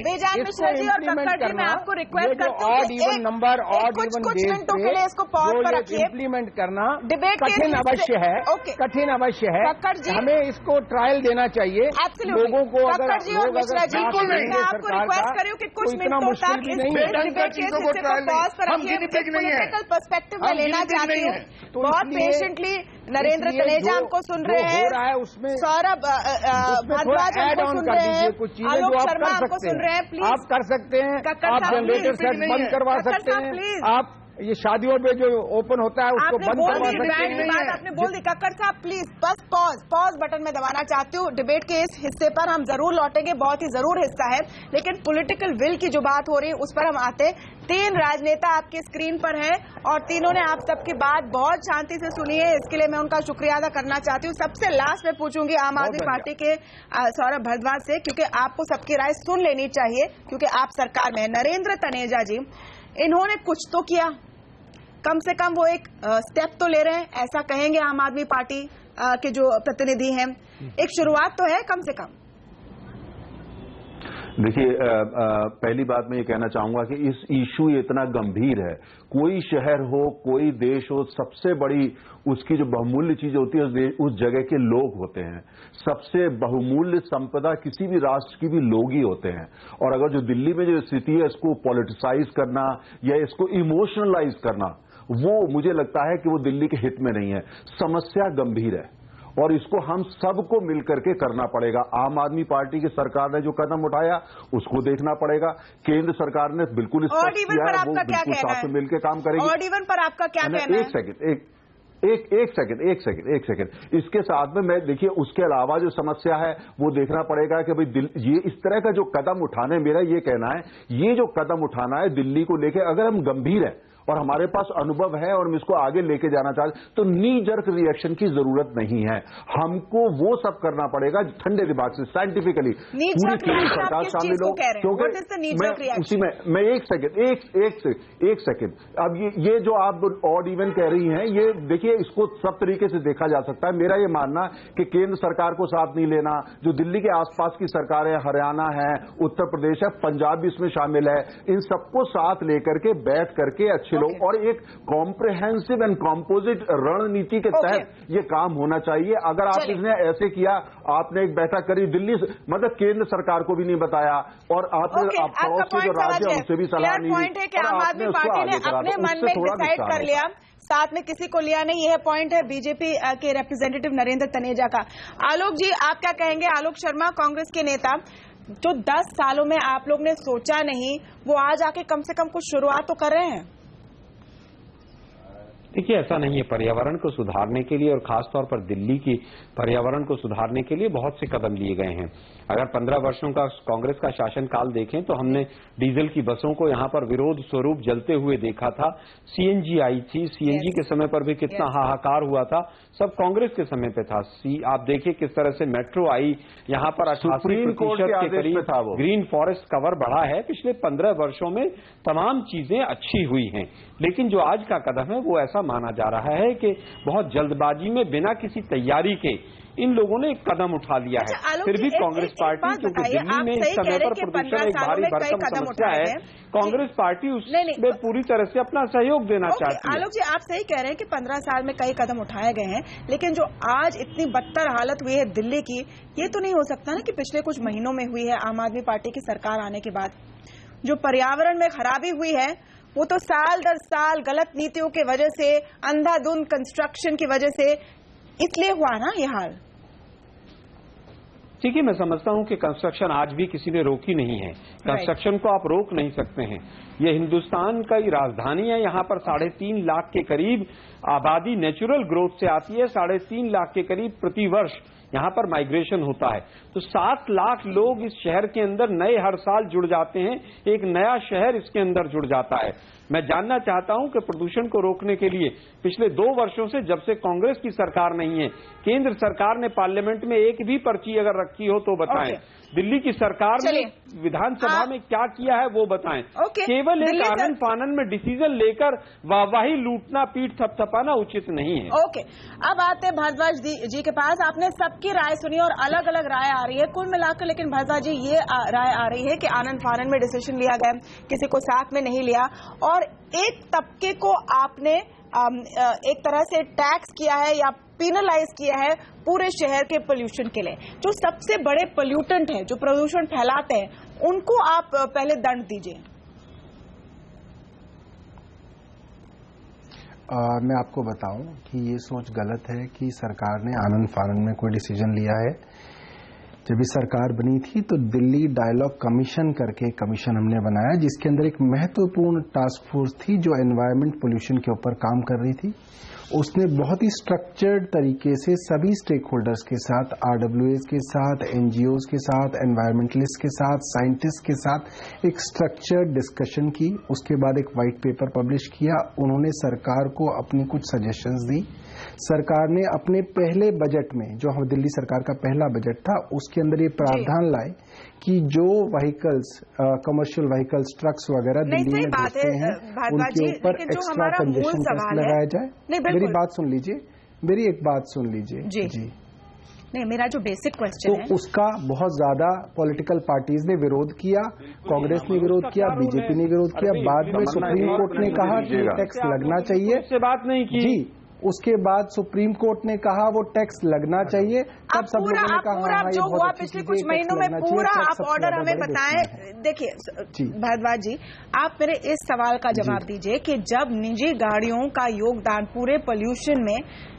बेजान मिश्रा जी और कक्कड़ जी, मैं आपको रिक्वेस्ट करती हूँ odd even number, odd even कुछ मिनटों के लिए इसको पॉज पर रखिए। इम्प्लीमेंट करना डिबेट कठिन अवश्य है, कठिन अवश्य है। हमें इसको ट्रायल देना चाहिए लोगों को। अगर लोग मैं आपको रिक्वेस्ट करूँ कि कुछ मिनटों तक इस डिबेट के हिस्से को पॉज पर रखिए। पॉलिटिकल पर्सपेक्टिव में लेना चाहती हूँ। बहुत पेशेंटली नरेंद्र तनेजा हमको सुन रहे हैं, सौरभ भारद्वाज हमको सुन रहे हैं, आलोक शर्मा हमको सुन रहे हैं। प्लीज आप कर सकते हैं, आप जनरेटर सेट बंद करवा सकते हैं, आप ये शादियों में जो ओपन होता है उसको बंद करवा सकते हैं। आपने बोल दी। कक्कड़ साहब प्लीज बस पॉज बटन में दबाना चाहती हूँ। डिबेट के इस हिस्से पर हम जरूर लौटेंगे, बहुत ही जरूर हिस्सा है, लेकिन पॉलिटिकल विल की जो बात हो रही है उस पर हम आते। 3 राजनेता आपके स्क्रीन पर हैं और तीनों ने आप सबकी बात बहुत शांति से सुनी है, इसके लिए मैं उनका शुक्रिया अदा करना चाहती हूँ। सबसे लास्ट में पूछूंगी आम आदमी पार्टी के सौरभ भारद्वाज से, क्योंकि आपको सबकी राय सुन लेनी चाहिए क्योंकि आप सरकार में। नरेंद्र तनेजा जी, इन्होंने कुछ तो किया, कम से कम वो एक स्टेप तो ले रहे हैं, ऐसा कहेंगे आम आदमी पार्टी के जो प्रतिनिधि हैं। एक शुरुआत तो है कम से कम। देखिए, पहली बात मैं ये कहना चाहूंगा कि इस इशू इतना गंभीर है। कोई शहर हो, कोई देश हो, सबसे बड़ी उसकी जो बहुमूल्य चीज होती है उस जगह के लोग होते हैं। सबसे बहुमूल्य संपदा किसी भी राष्ट्र की भी लोग ही होते हैं। और अगर जो दिल्ली में जो स्थिति है इसको पॉलिटिसाइज करना या इसको इमोशनलाइज करना, वो मुझे लगता है कि वो दिल्ली के हित में नहीं है। समस्या गंभीर है और इसको हम सबको मिलकर के करना पड़ेगा। आम आदमी पार्टी की सरकार ने जो कदम उठाया उसको देखना पड़ेगा। केंद्र सरकार ने बिल्कुल स्पष्ट किया है, वो बिल्कुल साथ में मिलकर काम करेगी। ऑड इवन पर आपका क्या कहना है? एक सेकंड। इसके साथ में मैं देखिए उसके अलावा जो समस्या है वो देखना पड़ेगा कि भाई ये इस तरह का जो कदम उठाने, मेरा ये कहना है, ये जो कदम उठाना है दिल्ली को लेकर, अगर हम गंभीर है और हमारे पास अनुभव है और हम इसको आगे लेके जाना चाहते तो नी जर्क रिएक्शन की जरूरत नहीं है। हमको वो सब करना पड़ेगा ठंडे दिमाग से, साइंटिफिकली पूरी सरकार शामिल हो। क्योंकि उसी में मैं एक सेकंड अब ये जो आप ऑड इवन कह रही हैं, ये देखिए इसको सब तरीके से देखा जा सकता है। मेरा ये मानना कि केंद्र सरकार को साथ नहीं लेना, जो दिल्ली के आसपास की सरकारें, हरियाणा है, उत्तर प्रदेश है, पंजाब भी इसमें शामिल है, इन सबको साथ लेकर के बैठ करके अच्छे लोग और एक कॉम्प्रिहेंसिव एंड कॉम्पोजिट रणनीति के तहत ये काम होना चाहिए। अगर आप इसने ऐसे किया, आपने एक बैठक करी दिल्ली से, मतलब केंद्र सरकार को भी नहीं बताया और आपने पड़ोस के जो राज्य है उनसे भी सलाह नहीं दी, आम आदमी पार्टी ने अपने मन में डिसाइड कर लिया, साथ में किसी को लिया नहीं। यह पॉइंट है बीजेपी के रिप्रेजेंटेटिव नरेंद्र तनेजा का। आलोक जी, आप क्या कहेंगे? आलोक शर्मा, कांग्रेस के नेता, जो 10 सालों में आप लोग ने सोचा नहीं, वो आज आके कम से कम कुछ शुरुआत तो कर रहे हैं। देखिए, ऐसा नहीं है। पर्यावरण को सुधारने के लिए और खासतौर पर दिल्ली की पर्यावरण को सुधारने के लिए बहुत से कदम लिए गए हैं। अगर 15 वर्षों का कांग्रेस का शासनकाल देखें तो हमने डीजल की बसों को यहां पर विरोध स्वरूप जलते हुए देखा था। सीएनजी आई थी, सीएनजी के समय पर भी कितना हाहाकार हुआ था, सब कांग्रेस के समय पे था। आप देखिए किस तरह से मेट्रो आई, यहां पर 88% के करीब ग्रीन फॉरेस्ट कवर बढ़ा है। पिछले 15 वर्षों में तमाम चीजें अच्छी हुई हैं, लेकिन जो आज का कदम है वो ऐसा माना जा रहा है कि बहुत जल्दबाजी में बिना किसी तैयारी के इन लोगों ने एक कदम उठा लिया है। फिर भी कांग्रेस पार्टी, क्योंकि दिल्ली में इस समय पर प्रदूषण एक भारी भरकम समस्या है, कांग्रेस पार्टी उसमें पूरी तरह से अपना सहयोग देना चाहती है। आलोक जी, आप सही कह रहे हैं कि 15 साल में कई कदम उठाए गए हैं, लेकिन जो आज इतनी बदतर हालत हुई है दिल्ली की, ये तो नहीं हो सकता ना कि पिछले कुछ महीनों में हुई है आम आदमी पार्टी की सरकार आने के बाद। जो पर्यावरण में खराबी हुई है वो तो साल दर साल गलत नीतियों की वजह से, अंधाधुंध कंस्ट्रक्शन की वजह से इसलिए हुआ ना ये हाल। ठीक है, मैं समझता हूं कि कंस्ट्रक्शन आज भी किसी ने रोकी नहीं है। कंस्ट्रक्शन को आप रोक नहीं सकते हैं। ये हिंदुस्तान का ही राजधानी है, यहाँ पर 3.5 लाख के करीब आबादी नेचुरल ग्रोथ से आती है। 3.5 लाख के करीब प्रति वर्ष यहाँ पर माइग्रेशन होता है। तो 7 लाख लोग इस शहर के अंदर नए हर साल जुड़ जाते हैं, एक नया शहर इसके अंदर जुड़ जाता है। मैं जानना चाहता हूं कि प्रदूषण को रोकने के लिए पिछले 2 वर्षों से, जब से कांग्रेस की सरकार नहीं है, केंद्र सरकार ने पार्लियामेंट में एक भी पर्ची अगर रखी हो तो बताएं। दिल्ली की सरकार ने विधानसभा में क्या किया है वो बताएं। केवल एक आनन फानन में डिसीजन लेकर वाहवाही लूटना, पीठ थपथपाना उचित नहीं है। ओके, अब आते हैं भारद्वाज जी के पास। आपने सबकी राय सुनी और अलग अलग राय आ रही है कुल मिलाकर, लेकिन भारद्वाज जी ये राय आ रही है कि आनन फानन में डिसीजन लिया गया, किसी को साथ में नहीं लिया, और एक तबके को आपने एक तरह से टैक्स किया है या पेनलाइज किया है पूरे शहर के पोल्यूशन के लिए। जो सबसे बड़े पोल्यूटेंट हैं, जो प्रदूषण फैलाते हैं, उनको आप पहले दंड दीजिए। मैं आपको बताऊं कि ये सोच गलत है कि सरकार ने आनन फानन में कोई डिसीजन लिया है। जब ये सरकार बनी थी तो दिल्ली डायलॉग कमीशन करके एक कमीशन हमने बनाया, जिसके अंदर एक महत्वपूर्ण टास्क फोर्स थी जो एनवायरमेंट पोल्यूशन के ऊपर काम कर रही थी। उसने बहुत ही स्ट्रक्चर्ड तरीके से सभी स्टेक होल्डर्स के साथ, आरडब्ल्यूएस के साथ, एनजीओज के साथ, एनवायरमेंटलिस्ट के साथ, साइंटिस्ट के साथ एक स्ट्रक्चर्ड डिस्कशन की। उसके बाद एक वाइट पेपर पब्लिश किया। उन्होंने सरकार को अपनी कुछ सजेशंस दी। सरकार ने अपने पहले बजट में, जो हम दिल्ली सरकार का पहला बजट था, उसके अंदर ये प्रावधान लाए कि जो व्हीकल्स, कमर्शियल व्हीकल्स, ट्रक्स वगैरह दिल्ली में घुसते हैं, उनके ऊपर एक्स्ट्रा कंजेशन टैक्स लगाया जाए। मेरी बात सुन लीजिए, मेरी एक बात सुन लीजिए जी। नहीं, मेरा जो बेसिक क्वेश्चन है, तो उसका बहुत ज्यादा पॉलिटिकल पार्टीज ने विरोध किया, कांग्रेस ने विरोध किया, बीजेपी ने विरोध किया। बाद में सुप्रीम कोर्ट ने कहा कि टैक्स लगना चाहिए। उससे बात नहीं की जी। उसके बाद सुप्रीम कोर्ट ने कहा वो टैक्स लगना चाहिए। तब सब लोगों ने कहा पूरा जो हुआ पिछले कुछ महीनों में पूरा आप ऑर्डर हमें बताएं। देखिए भारद्वाज जी, आप मेरे इस सवाल का जवाब दीजिए कि जब निजी गाड़ियों का योगदान पूरे पोल्यूशन में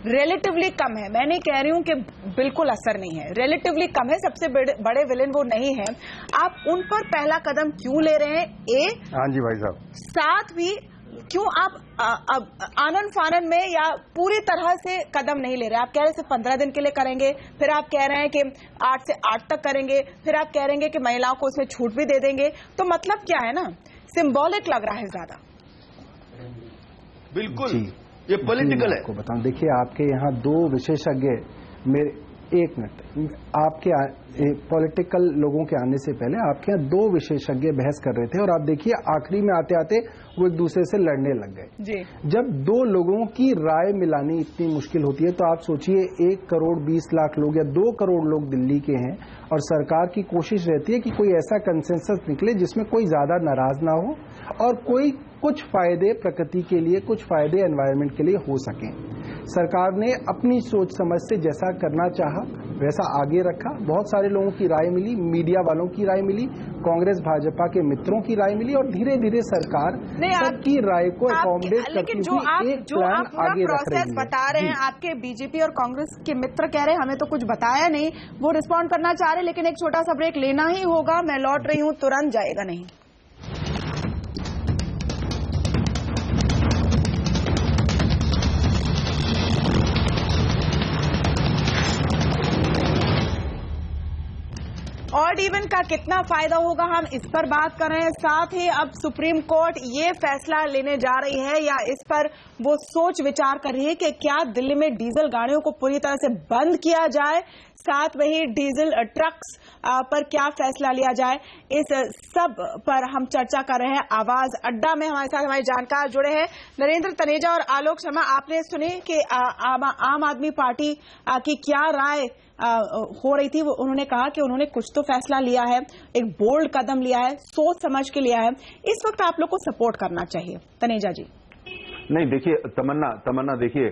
रिलेटिवली कम है, मैं नहीं कह रही हूं कि बिल्कुल असर नहीं है, रिलेटिवली कम है, सबसे बड़े विलेन वो नहीं है, आप उन पर पहला कदम क्यों ले रहे हैं? हाँ जी भाई साहब। साथ भी क्यों आप आनन फानन में या पूरी तरह से कदम नहीं ले रहे? आप कह रहे हैं सिर्फ 15 दिन के लिए करेंगे, फिर आप कह रहे हैं कि 8 से 8 तक करेंगे, फिर आप कह रहे हैं कि महिलाओं को उसमें छूट भी दे देंगे। तो मतलब क्या है ना, सिंबॉलिक लग रहा है ज्यादा। बिल्कुल ये पॉलिटिकल है। आपको बताऊं, देखिए आपके यहाँ 2 विशेषज्ञ, मेरे 1 मिनट, आपके पॉलिटिकल लोगों के आने से पहले आपके यहाँ 2 विशेषज्ञ बहस कर रहे थे और आप देखिए आखिरी में आते आते वो एक दूसरे से लड़ने लग गए। जब 2 लोगों की राय मिलानी इतनी मुश्किल होती है तो आप सोचिए 1 करोड़ 20 लाख लोग या 2 करोड़ लोग दिल्ली के हैं और सरकार की कोशिश रहती है कि कोई ऐसा कंसेंसस निकले जिसमें कोई ज्यादा नाराज ना हो और कोई कुछ फायदे प्रकृति के लिए, कुछ फायदे एनवायरनमेंट के लिए हो सके। सरकार ने अपनी सोच समझ से जैसा करना चाहा वैसा आगे रखा। बहुत सारे लोगों की राय मिली, मीडिया वालों की राय मिली, कांग्रेस भाजपा के मित्रों की राय मिली और धीरे धीरे सरकार सबकी राय को अकोमोडेट करती हुई एक प्लान आगे रख रही है। बता रहे हैं आपके बीजेपी और कांग्रेस के मित्र कह रहे हैं हमें तो कुछ बताया नहीं, वो रिस्पॉन्ड करना चाह रहे, लेकिन एक छोटा सा ब्रेक लेना ही होगा। मैं लौट रही हूं, तुरंत जाएगा नहीं। ऑड इवन का कितना फायदा होगा, हम इस पर बात कर रहे हैं। साथ ही अब सुप्रीम कोर्ट ये फैसला लेने जा रही है या इस पर वो सोच विचार कर रही है कि क्या दिल्ली में डीजल गाड़ियों को पूरी तरह से बंद किया जाए, साथ में ही डीजल ट्रक्स पर क्या फैसला लिया जाए। इस सब पर हम चर्चा कर रहे हैं। आवाज अड्डा में हमारे साथ हमारे जानकार जुड़े हैं नरेंद्र तनेजा और आलोक शर्मा। आपने सुनी कि आम आदमी पार्टी की क्या राय हो रही थी। उन्होंने कहा कि उन्होंने कुछ तो फैसला लिया है, एक बोल्ड कदम लिया है, सोच समझ के लिया है। इस वक्त आप लोग को सपोर्ट करना चाहिए। तनेजा जी। नहीं देखिए तमन्ना देखिए,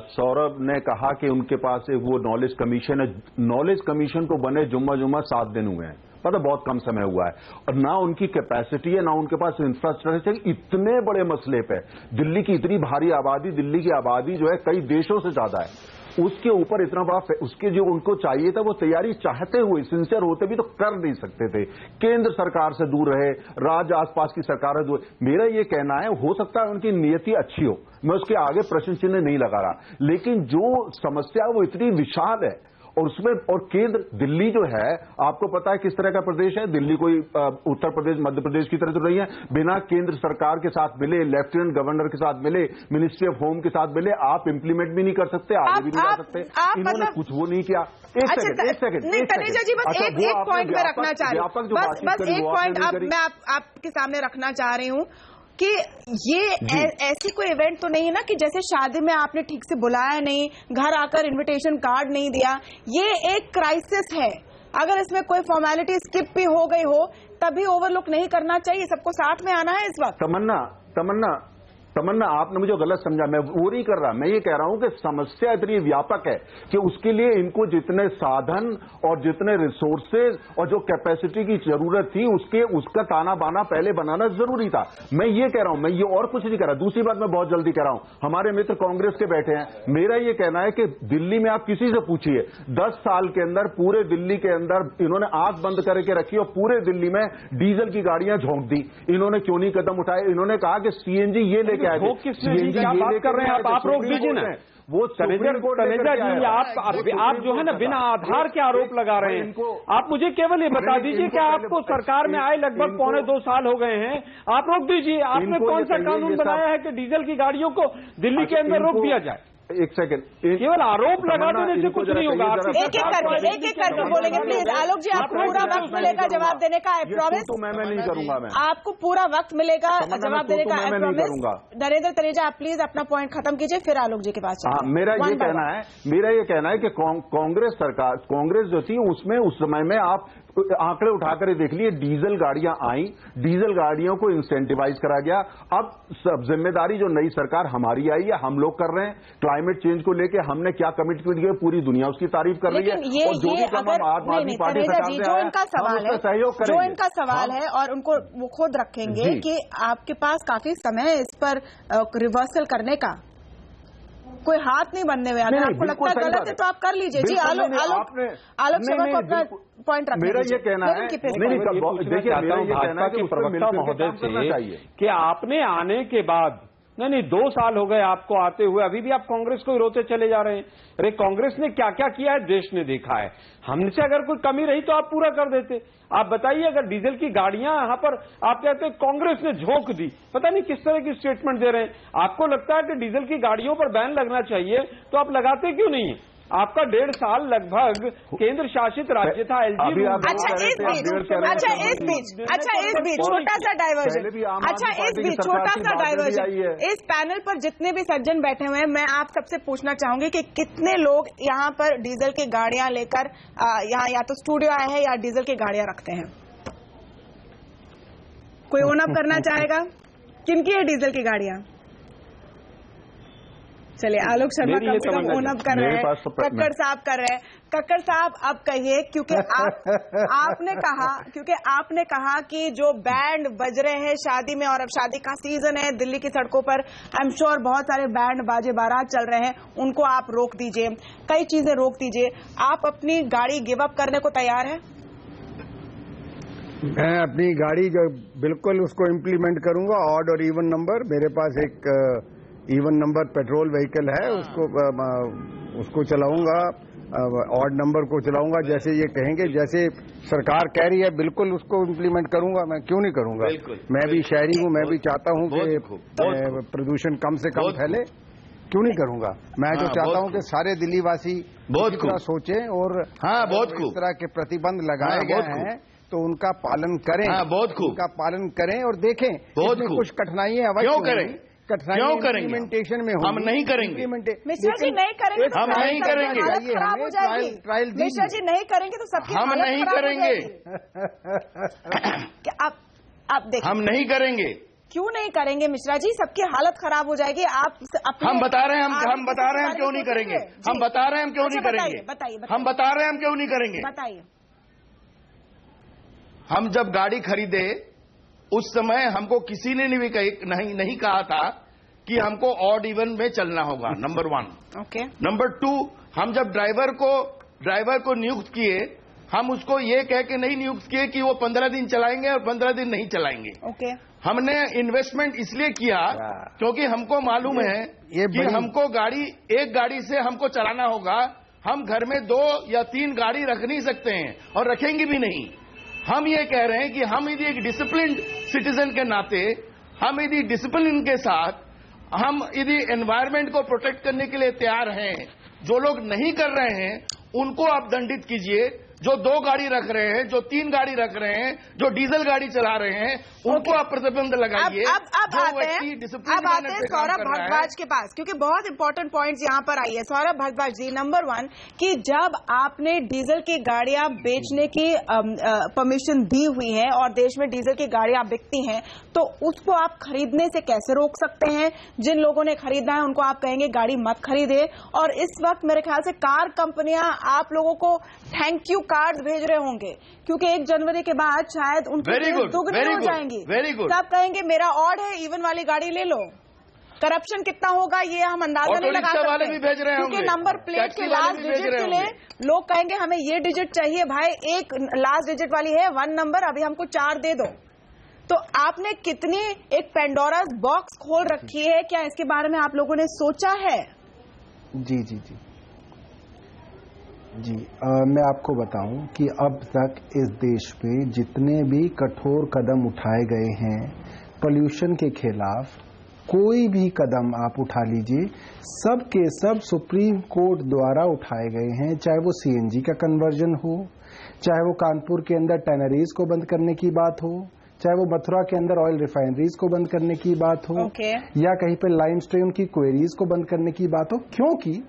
सौरभ ने कहा कि उनके पास एक वो नॉलेज कमीशन है। नॉलेज कमीशन को बने जुम्मा 7 दिन हुए हैं, मतलब बहुत कम समय हुआ है और ना उनकी कैपेसिटी है ना उनके पास इंफ्रास्ट्रक्चर। इतने बड़े मसले पे, दिल्ली की इतनी भारी आबादी, दिल्ली की आबादी जो है कई देशों से ज्यादा है, उसके ऊपर इतना बड़ा, उसके जो उनको चाहिए था वो तैयारी चाहते हुए सिंसियर होते भी तो कर नहीं सकते थे। केंद्र सरकार से दूर रहे, राज्य आसपास की सरकार से दूर। मेरा ये कहना है हो सकता है उनकी नियति अच्छी हो, मैं उसके आगे प्रश्न चिन्ह नहीं लगा रहा, लेकिन जो समस्या वो इतनी विशाल है और उसमें और केंद्र दिल्ली जो है आपको पता है किस तरह का प्रदेश है। दिल्ली कोई उत्तर प्रदेश मध्य प्रदेश की तरह तो नहीं है। बिना केंद्र सरकार के साथ मिले, लेफ्टिनेंट गवर्नर के साथ मिले, मिनिस्ट्री ऑफ होम के साथ मिले आप इंप्लीमेंट भी नहीं कर सकते, आगे भी नहीं जा सकते। इन्होंने कुछ वो नहीं किया। एक सेकंड तनेजा जी, बस एक पॉइंट में रखना चाह रही हूँ, बस एक पॉइंट मैं आपके सामने रखना चाह रही हूँ कि ये ऐसी कोई इवेंट तो नहीं है ना कि जैसे शादी में आपने ठीक से बुलाया नहीं, घर आकर इनविटेशन कार्ड नहीं दिया। ये एक क्राइसिस है, अगर इसमें कोई फॉर्मेलिटी स्किप भी हो गई हो तभी ओवरलुक नहीं करना चाहिए, सबको साथ में आना है इस वक्त। तमन्ना आपने मुझे गलत समझा, मैं वो नहीं कर रहा। मैं ये कह रहा हूं कि समस्या इतनी व्यापक है कि उसके लिए इनको जितने साधन और जितने रिसोर्सेज और जो कैपेसिटी की जरूरत थी उसका ताना बाना पहले बनाना जरूरी था। मैं ये कह रहा हूं, मैं ये और कुछ नहीं कह रहा। दूसरी बात मैं बहुत जल्दी कह रहा हूं, हमारे मित्र कांग्रेस के बैठे हैं, मेरा ये कहना है कि दिल्ली में आप किसी से पूछिए 10 साल के अंदर पूरे दिल्ली के अंदर इन्होंने आंख बंद करके रखी और पूरे दिल्ली में डीजल की गाड़ियां झोंक दी। इन्होंने क्यों नहीं कदम उठाए? इन्होंने कहा कि सीएनजी ये लेके आए, क्या बात कर रहे हैं आप रोक दीजिए ना। वो तनेजा जी आप जो है ना बिना आधार के आरोप लगा रहे हैं। आप मुझे केवल ये बता दीजिए कि आपको सरकार में आए लगभग 1.25 साल हो गए हैं, आप रोक दीजिए। आपने कौन सा कानून बनाया है कि डीजल की गाड़ियों को दिल्ली के अंदर रोक दिया जाए? एक सेकंड, केवल आरोप लगा देने से कुछ नहीं होगा। एक एक करके बोलेंगे प्लीज। आलोक जी, आपको पूरा वक्त मिलेगा जवाब देने का, आई प्रॉमिस। तो मैं नहीं करूंगा, मैं आपको पूरा वक्त मिलेगा जवाब देने का, आई प्रॉमिस। नरेंद्र तनेजा, आप प्लीज अपना पॉइंट खत्म कीजिए, फिर आलोक जी के पास। मेरा ये कहना है कि कांग्रेस सरकार, कांग्रेस जो थी उसमें उस समय में आप आंकड़े उठाकर देख लिए, डीजल गाड़ियां आई, डीजल गाड़ियों को इंसेंटिवाइज करा गया। अब सब जिम्मेदारी जो नई सरकार हमारी आई है, हम लोग कर रहे हैं। क्लाइमेट चेंज को लेके हमने क्या कमिटमेंट किया, पूरी दुनिया उसकी तारीफ कर रही है। और जो भी काम हम आम आदमी पार्टी सरकार से जो इनका सवाल है, सहयोग करेंगे, जो इनका सवाल है और उनको वो खुद रखेंगे कि आपके पास काफी समय है इस पर रिवर्सल करने का, कोई हाथ नहीं बनने हुए। अगर आपको लगता है गलत है तो आप कर लीजिए। जी आलोक शर्मा को अपना पॉइंट रखना। मेरा ये कहना है, देखिए भाजपा के प्रवक्ता महोदय से कि आपने आने के बाद नहीं 2 साल हो गए आपको आते हुए, अभी भी आप कांग्रेस को रोते चले जा रहे हैं। अरे कांग्रेस ने क्या क्या किया है देश ने देखा है। हमसे अगर कोई कमी रही तो आप पूरा कर देते। आप बताइए, अगर डीजल की गाड़ियां यहां पर आप कहते हैं कांग्रेस ने झोंक दी, पता नहीं किस तरह की स्टेटमेंट दे रहे हैं। आपको लगता है कि डीजल की गाड़ियों पर बैन लगना चाहिए तो आप लगाते क्यों नहीं है? आपका 1.5 साल लगभग केंद्र शासित राज्य था एलजी। अच्छा इस बीच छोटा सा डाइवर्जन। इस पैनल पर जितने भी सज्जन बैठे हुए हैं, मैं आप सबसे पूछना चाहूंगी कि कितने लोग यहाँ पर डीजल की गाड़ियां लेकर यहाँ या तो स्टूडियो आए हैं या डीजल की गाड़ियां रखते हैं? कोई ओन अप करना चाहेगा? किनकी है डीजल की गाड़ियां? चलिए, आलोक शर्मा कम से कम ओन अप कर रहे हैं, कक्कड़ साहब कर रहे हैं। कक्कड़ साहब अब कहिए, क्योंकि आपने कहा कि जो बैंड बज रहे हैं शादी में, और अब शादी का सीजन है दिल्ली की सड़कों पर, आई एम श्योर बहुत सारे बैंड बाजे बारात चल रहे हैं, उनको आप रोक दीजिए, कई चीजें रोक दीजिए। आप अपनी गाड़ी गिव अप करने को तैयार है? मैं अपनी गाड़ी बिल्कुल उसको इम्प्लीमेंट करूंगा। ऑड और इवन नंबर, मेरे पास एक इवन नंबर पेट्रोल व्हीकल है, उसको चलाऊंगा, ऑड नंबर को चलाऊंगा जैसे ये कहेंगे, जैसे सरकार कह रही है बिल्कुल उसको इम्प्लीमेंट करूंगा। मैं क्यों नहीं करूंगा? मैं भी शहरी हूं, मैं भी चाहता हूं कि प्रदूषण कम से कम फैले, क्यों नहीं करूंगा? मैं जो चाहता हूं कि सारे दिल्ली वासी इस तरह सोचें और इस तरह के प्रतिबंध लगाए गए हैं तो उनका पालन करें, उनका पालन करें और देखें कुछ कठिनाइयां अवश्य करें। क्यों करेंगे? इम्प्लीमेंटेशन में हम नहीं करेंगे। मिश्रा जी नहीं करेंगे तो हम नहीं करेंगे, खराब हो जाएगी। मिश्रा जी नहीं करेंगे तो सबकी हम नहीं करेंगे। आप देखिए, हम नहीं करेंगे। क्यों नहीं करेंगे मिश्रा जी? सबकी हालत खराब हो जाएगी। आप हम बता रहे हैं, हम बता रहे हैं हम क्यों नहीं करेंगे। हम बता रहे हैं हम क्यों नहीं करेंगे। बताइए। हम बता रहे हैं हम क्यों नहीं करेंगे। बताइए। हम जब गाड़ी खरीदे उस समय हमको किसी ने नहीं कहा था कि हमको ऑड इवन में चलना होगा, नंबर 1। ओके। नंबर 2, हम जब ड्राइवर को नियुक्त किए, हम उसको ये कह के नहीं नियुक्त किए कि वो 15 दिन चलाएंगे और 15 दिन नहीं चलाएंगे। ओके। हमने इन्वेस्टमेंट इसलिए किया क्योंकि हमको मालूम है कि हमको एक गाड़ी से हमको चलाना होगा हम घर में 2 या 3 गाड़ी रख नहीं सकते हैं और रखेंगे भी नहीं। हम ये कह रहे हैं कि हम यदि एक डिसिप्लिन्ड सिटीजन के नाते, हम यदि डिसिप्लिन के साथ, हम यदि एनवायरमेंट को प्रोटेक्ट करने के लिए तैयार हैं, जो लोग नहीं कर रहे हैं उनको आप दंडित कीजिए। जो 2 गाड़ी रख रहे हैं, जो 3 गाड़ी रख रहे हैं, जो डीजल गाड़ी चला रहे हैं, उनको आप प्रतिबंध लगाइए। अब आते हैं सौरभ भारद्वाज के पास, क्योंकि बहुत इंपॉर्टेंट पॉइंट्स यहाँ पर आई है। सौरभ भारद्वाज जी, नंबर 1 कि जब आपने डीजल की गाड़ियां बेचने की परमिशन दी हुई है और देश में डीजल की गाड़ियां बिकती हैं, तो उसको आप खरीदने से कैसे रोक सकते हैं? जिन लोगों ने खरीदना है उनको आप कहेंगे गाड़ी मत खरीदे, और इस वक्त मेरे ख्याल से कार कंपनियां आप लोगों को थैंक यू कार्ड भेज रहे होंगे, क्योंकि 1 जनवरी के बाद शायद उनकी दुगनी हो जाएंगी। सब कहेंगे मेरा ऑड है, इवन वाली गाड़ी ले लो। करप्शन कितना होगा ये हम अंदाजा नहीं लगा सकते, क्योंकि नंबर प्लेट के लास्ट डिजिट के लिए लोग कहेंगे हमें ये डिजिट चाहिए भाई, एक लास्ट डिजिट वाली है 1 नंबर, अभी हमको 4 दे दो। तो आपने कितनी एक पेंडोरास बॉक्स खोल रखी है, क्या इसके बारे में आप लोगों ने सोचा है? जी जी जी जी मैं आपको बताऊं कि अब तक इस देश में जितने भी कठोर कदम उठाए गए हैं पोल्यूशन के खिलाफ, कोई भी कदम आप उठा लीजिए, सब के सब सुप्रीम कोर्ट द्वारा उठाए गए हैं। चाहे वो सीएनजी का कन्वर्जन हो, चाहे वो कानपुर के अंदर टैनरीज को बंद करने की बात हो, चाहे वो मथुरा के अंदर ऑयल रिफाइनरीज को बंद करने की बात हो, या कहीं पे लाइमस्टोन की क्वेरीज को बंद करने की बात हो। क्योंकि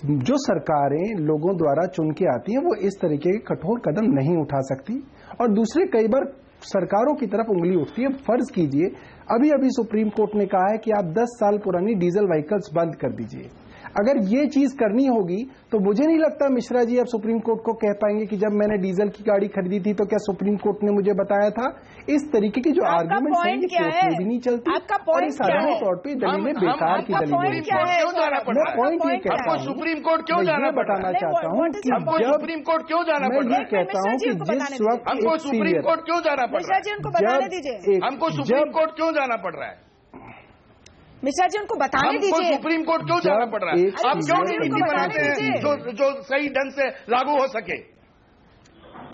जो सरकारें लोगों द्वारा चुन के आती हैं वो इस तरीके के कठोर कदम नहीं उठा सकती, और दूसरे कई बार सरकारों की तरफ उंगली उठती है। फर्ज कीजिए अभी अभी सुप्रीम कोर्ट ने कहा है कि आप 10 साल पुरानी डीजल व्हीकल्स बंद कर दीजिए। अगर ये चीज करनी होगी तो मुझे नहीं लगता मिश्रा जी अब सुप्रीम कोर्ट को कह पाएंगे कि जब मैंने डीजल की गाड़ी खरीदी थी तो क्या सुप्रीम कोर्ट ने मुझे बताया था। इस तरीके की जो आर्गुमेंट है भी नहीं चलती, और साधारण तौर पर दलीलें बेकार की दलीलें। मैं पॉइंट ये कहता हूँ, सुप्रीम कोर्ट क्यों जाना बताना चाहता हूँ कि जब सुप्रीम कोर्ट क्यों जाना पड़ रहा है, कहता हूँ कि जिस वक्त हमको सुप्रीम कोर्ट क्यों जाना पड़ रहा है, हमको सुप्रीम कोर्ट क्यों जाना पड़ रहा है, मिश्रा जी उनको बताने दीजिए। सुप्रीम कोर्ट क्यों जाना पड़ रहा है? आप क्यों नीति बनाते हैं जो सही ढंग से लागू हो सके?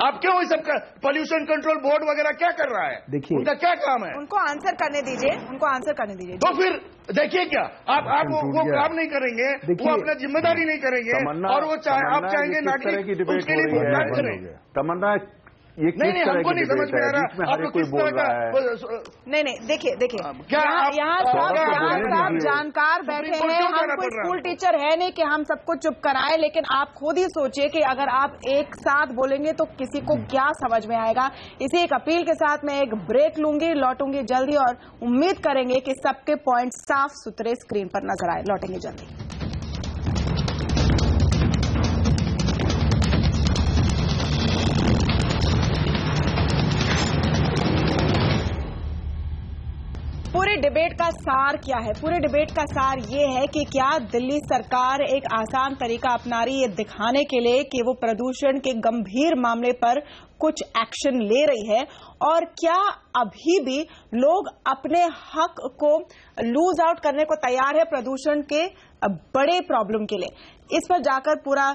आप क्यों इस सब पोल्यूशन कंट्रोल बोर्ड वगैरह क्या कर रहा है? देखिए उनका क्या काम है? उनको आंसर करने दीजिए, उनको आंसर करने दीजिए। तो फिर देखिए क्या आप वो काम नहीं करेंगे, वो अपना जिम्मेदारी नहीं करेंगे, और वो आप चाहेंगे नागरिक उसके लिए भुगतान करें। तमन्ना ये नहीं हमको नहीं समझ में आ रहा आप लोग किस तरह का। नहीं देखिए क्या यहाँ सब जानकार बैठे हैं, हम कोई स्कूल टीचर है नहीं कि हम सबको चुप कराएं, लेकिन आप खुद ही सोचिए कि अगर आप एक साथ बोलेंगे तो किसी को क्या समझ में आएगा। इसी एक अपील के साथ मैं एक ब्रेक लूंगी, लौटूंगी जल्दी, और उम्मीद करेंगे कि सबके पॉइंट साफ सुथरे स्क्रीन पर नजर आए। लौटेंगे जल्दी। पूरे डिबेट का सार क्या है? पूरे डिबेट का सार ये है कि क्या दिल्ली सरकार एक आसान तरीका अपना रही है दिखाने के लिए कि वो प्रदूषण के गंभीर मामले पर कुछ एक्शन ले रही है, और क्या अभी भी लोग अपने हक को लूज आउट करने को तैयार है प्रदूषण के बड़े प्रॉब्लम के लिए? इस पर जाकर पूरा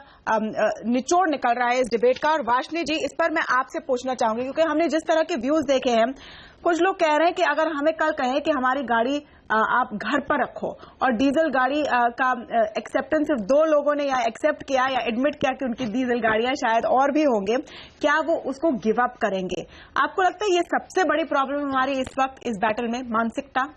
निचोड़ निकल रहा है इस डिबेट का। और वाशनी जी, इस पर मैं आपसे पूछना चाहूंगी, क्योंकि हमने जिस तरह के व्यूज देखे हैं, कुछ लोग कह रहे हैं कि अगर हमें कल कहें कि हमारी गाड़ी आप घर पर रखो, और डीजल गाड़ी का एक्सेप्टेंस सिर्फ 2 लोगों ने या एक्सेप्ट किया या एडमिट किया कि उनकी डीजल गाड़ियां, शायद और भी होंगे, क्या वो उसको गिव अप करेंगे? आपको लगता है ये सबसे बड़ी प्रॉब्लम हमारी इस वक्त इस बैटल में, मानसिकता?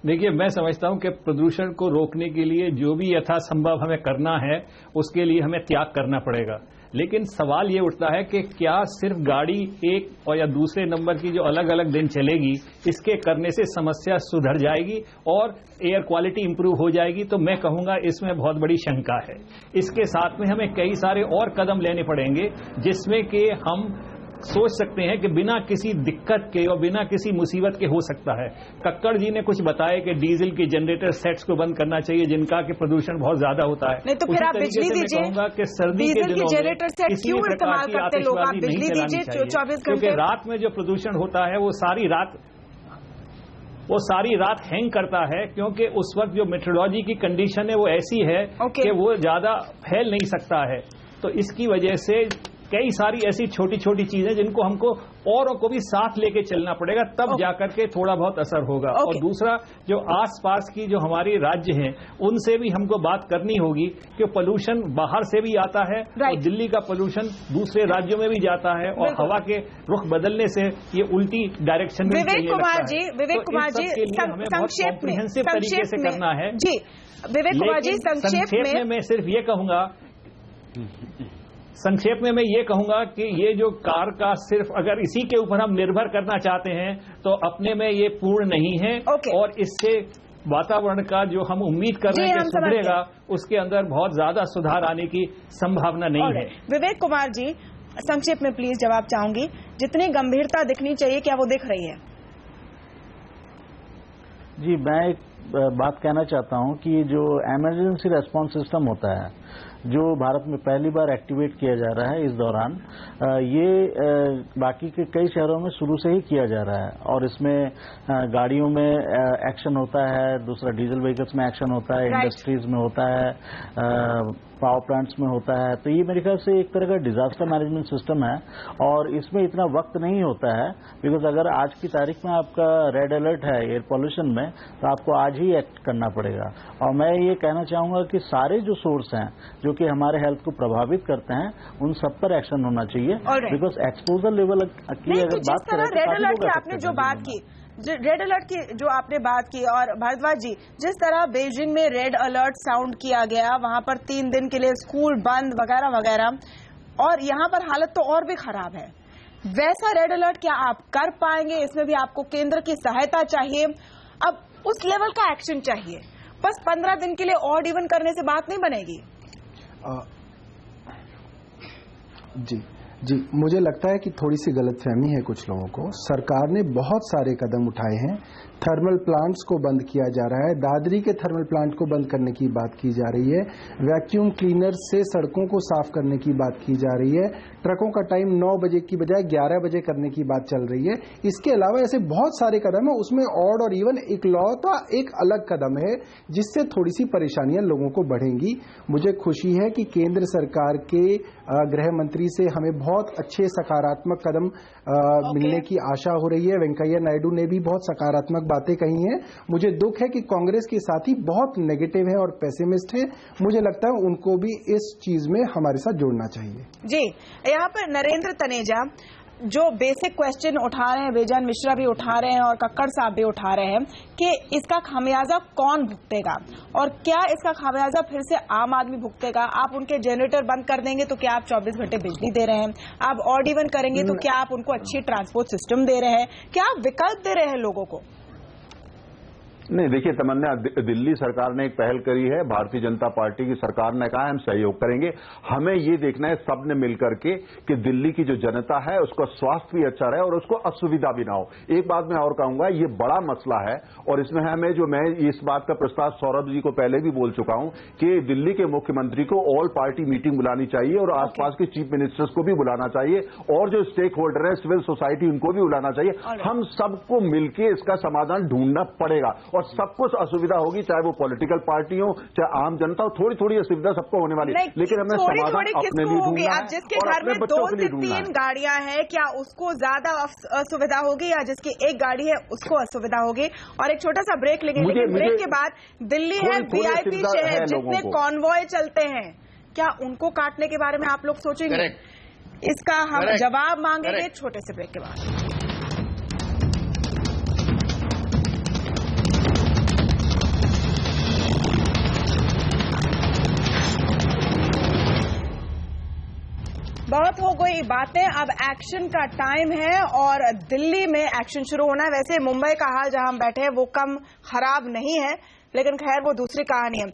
देखिए, मैं समझता हूं कि प्रदूषण को रोकने के लिए जो भी यथासंभव हमें करना है उसके लिए हमें त्याग करना पड़ेगा। लेकिन सवाल ये उठता है कि क्या सिर्फ गाड़ी एक और या दूसरे नंबर की जो अलग अलग दिन चलेगी, इसके करने से समस्या सुधर जाएगी और एयर क्वालिटी इंप्रूव हो जाएगी? तो मैं कहूंगा इसमें बहुत बड़ी शंका है। इसके साथ में हमें कई सारे और कदम लेने पड़ेंगे, जिसमें कि हम सोच सकते हैं कि बिना किसी दिक्कत के और बिना किसी मुसीबत के हो सकता है। कक्कड़ जी ने कुछ बताया कि डीजल की जनरेटर सेट्स को बंद करना चाहिए, जिनका कि प्रदूषण बहुत ज्यादा होता है। नहीं तो फिर आप बिजली दीजिए, कहूंगा कि सर्दी के दिनों जनरेटर सेट क्यों इस्तेमाल करते लोग? आप बिजली दीजिए 24 घंटे, क्योंकि रात में जो प्रदूषण होता है वो सारी रात वो सारी रात हैंग करता है, क्योंकि उस वक्त जो मेट्रोलॉजी की कंडीशन है वो ऐसी है कि वो ज्यादा फैल नहीं सकता है। तो इसकी वजह से कई सारी ऐसी छोटी छोटी चीजें जिनको हमको औरों को भी साथ लेके चलना पड़ेगा, तब जाकर के थोड़ा बहुत असर होगा। और दूसरा, जो आसपास की जो हमारी राज्य हैं उनसे भी हमको बात करनी होगी कि पोल्यूशन बाहर से भी आता है और दिल्ली का पोल्यूशन दूसरे राज्यों में भी जाता है, और हवा के रुख बदलने से ये उल्टी डायरेक्शन में विवेक कुमार जी कॉम्प्रिहेंसिव तरीके से करना है जी। विवेक कुमार जी, संक्षेप में मैं सिर्फ ये कहूंगा, संक्षेप में मैं ये कहूंगा कि ये जो कार का सिर्फ अगर इसी के ऊपर हम निर्भर करना चाहते हैं तो अपने में ये पूर्ण नहीं है, और इससे वातावरण का जो हम उम्मीद कर रहे हैं कि सुधरेगा, उसके अंदर बहुत ज्यादा सुधार आने की संभावना नहीं है। विवेक कुमार जी, संक्षेप में प्लीज जवाब चाहूंगी, जितनी गंभीरता दिखनी चाहिए क्या वो दिख रही है? जी, मैं एक बात कहना चाहता हूं कि जो इमरजेंसी रेस्पॉन्स सिस्टम होता है, जो भारत में पहली बार एक्टिवेट किया जा रहा है इस दौरान, ये बाकी के कई शहरों में शुरू से ही किया जा रहा है, और इसमें गाड़ियों में एक्शन होता है, दूसरा डीजल व्हीकल्स में एक्शन होता है, इंडस्ट्रीज में होता है, पावर प्लांट्स में होता है। तो ये मेरे ख्याल से एक तरह का डिजास्टर मैनेजमेंट सिस्टम है, और इसमें इतना वक्त नहीं होता है, बिकॉज अगर आज की तारीख में आपका रेड अलर्ट है एयर पॉल्यूशन में, तो आपको आज ही एक्ट करना पड़ेगा। और मैं ये कहना चाहूंगा कि सारे जो सोर्स हैं जो कि हमारे हेल्थ को प्रभावित करते हैं, उन सब पर एक्शन होना चाहिए, बिकॉज एक्सपोजर लेवल की अगर बात करें, रेड अलर्ट की आपने जो बात की, रेड अलर्ट की जो आपने बात की, और भारद्वाज जी, जिस तरह बीजिंग में रेड अलर्ट साउंड किया गया, वहां पर 3 दिन के लिए स्कूल बंद वगैरह वगैरह, और यहां पर हालत तो और भी खराब है, वैसा रेड अलर्ट क्या आप कर पाएंगे? इसमें भी आपको केंद्र की सहायता चाहिए, अब उस लेवल का एक्शन चाहिए। बस 15 दिन के लिए ऑड इवन करने से बात नहीं बनेगी। जी, मुझे लगता है कि थोड़ी सी गलतफहमी है कुछ लोगों को। सरकार ने बहुत सारे कदम उठाए हैं। थर्मल प्लांट्स को बंद किया जा रहा है, दादरी के थर्मल प्लांट को बंद करने की बात की जा रही है, वैक्यूम क्लीनर से सड़कों को साफ करने की बात की जा रही है, ट्रकों का टाइम 9 बजे की बजाय 11 बजे करने की बात चल रही है। इसके अलावा ऐसे बहुत सारे कदम है, उसमें ऑड और इवन इकलौता एक अलग कदम है जिससे थोड़ी सी परेशानियां लोगों को बढ़ेंगी। मुझे खुशी है कि केंद्र सरकार के गृह मंत्री से हमें बहुत अच्छे सकारात्मक कदम मिलने की आशा हो रही है। वेंकैया नायडू ने भी बहुत सकारात्मक बातें कही हैं। मुझे दुख है कि कांग्रेस के साथी बहुत नेगेटिव है और पेसिमिस्ट है। मुझे लगता है उनको भी इस चीज में हमारे साथ जोड़ना चाहिए। जी, यहाँ पर नरेंद्र तनेजा जो बेसिक क्वेश्चन उठा रहे हैं, बेजान मिश्रा भी उठा रहे हैं और कक्कड़ साहब भी उठा रहे हैं कि इसका खामियाजा कौन भुगतेगा, और क्या इसका खामियाजा फिर से आम आदमी भुगतेगा? आप उनके जनरेटर बंद कर देंगे तो क्या आप 24 घंटे बिजली दे रहे हैं? आप ऑड इवन करेंगे तो क्या आप उनको अच्छी ट्रांसपोर्ट सिस्टम दे रहे हैं? क्या आप विकल्प दे रहे हैं लोगों को? नहीं, देखिए तमन्ना, दिल्ली सरकार ने एक पहल करी है, भारतीय जनता पार्टी की सरकार ने कहा है हम सहयोग करेंगे। हमें ये देखना है सबने मिलकर के कि दिल्ली की जो जनता है उसका स्वास्थ्य भी अच्छा रहे और उसको असुविधा भी ना हो। एक बात मैं और कहूंगा, ये बड़ा मसला है और इसमें हमें मैं इस बात का प्रस्ताव सौरभ जी को पहले भी बोल चुका हूं कि दिल्ली के मुख्यमंत्री को ऑल पार्टी मीटिंग बुलानी चाहिए और आसपास के चीफ मिनिस्टर्स को भी बुलाना चाहिए और जो स्टेक होल्डर है सिविल सोसाइटी उनको भी बुलाना चाहिए। हम सबको मिलकर इसका समाधान ढूंढना पड़ेगा और सब कुछ असुविधा होगी, चाहे वो पॉलिटिकल पार्टी हो चाहे आम जनता हो, थोड़ी थोड़ी असुविधा सबको होने वाली है, लेकिन हमें समाधान अपने लिए ढूंढना है। जिसके घर में 2 से 3 गाड़ियां हैं, क्या उसको ज्यादा असुविधा होगी या जिसकी एक गाड़ी है उसको असुविधा होगी? और एक छोटा सा ब्रेक लेंगे, लेकिन ब्रेक के बाद दिल्ली है वीआईपी शहर, जितने कॉन्वॉय चलते हैं, क्या उनको काटने के बारे में आप लोग सोचेंगे? इसका हम जवाब मांगेंगे छोटे से ब्रेक के बाद। बहुत हो गई बातें, अब एक्शन का टाइम है और दिल्ली में एक्शन शुरू होना है। वैसे मुंबई का हाल जहां हम बैठे हैं वो कम खराब नहीं है, लेकिन खैर वो दूसरी कहानी है।